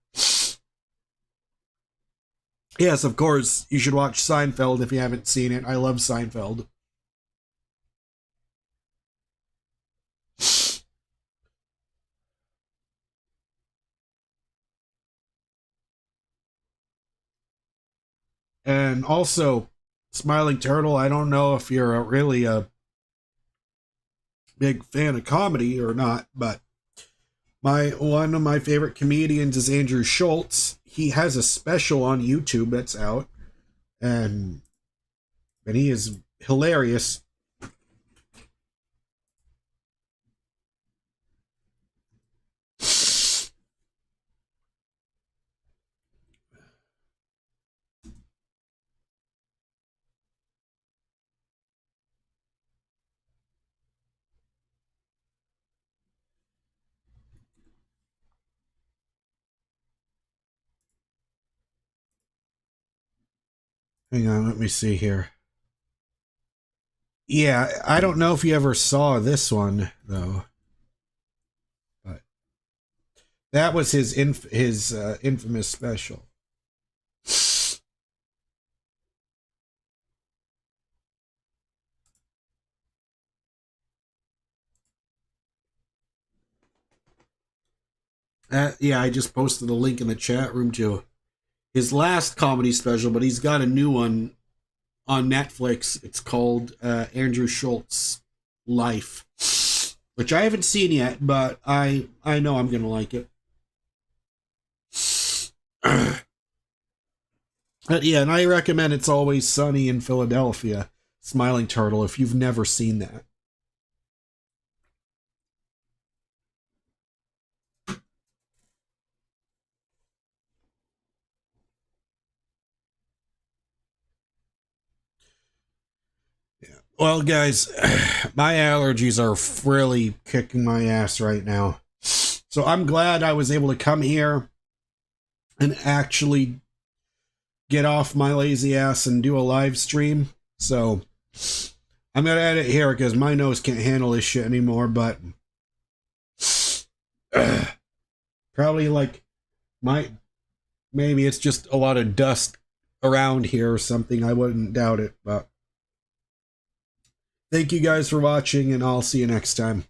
Yes, of course, you should watch Seinfeld if you haven't seen it. I love Seinfeld. And also, Smiling Turtle, I don't know if you're really a big fan of comedy or not, but one of my favorite comedians is Andrew Schultz. He has a special on YouTube that's out, and he is hilarious. Hang on, let me see here. Yeah, I don't know if you ever saw this one though, but that was his infamous special. Yeah, I just posted a link in the chat room to his last comedy special, but he's got a new one on Netflix. It's called Andrew Schultz Life, which I haven't seen yet, but I know I'm gonna like it. But yeah, and I recommend It's Always Sunny in Philadelphia, Smiling Turtle, if you've never seen that. Well, guys, my allergies are really kicking my ass right now. So I'm glad I was able to come here and actually get off my lazy ass and do a live stream. So I'm going to edit here because my nose can't handle this shit anymore, but probably like maybe it's just a lot of dust around here or something. I wouldn't doubt it, but thank you guys for watching, and I'll see you next time.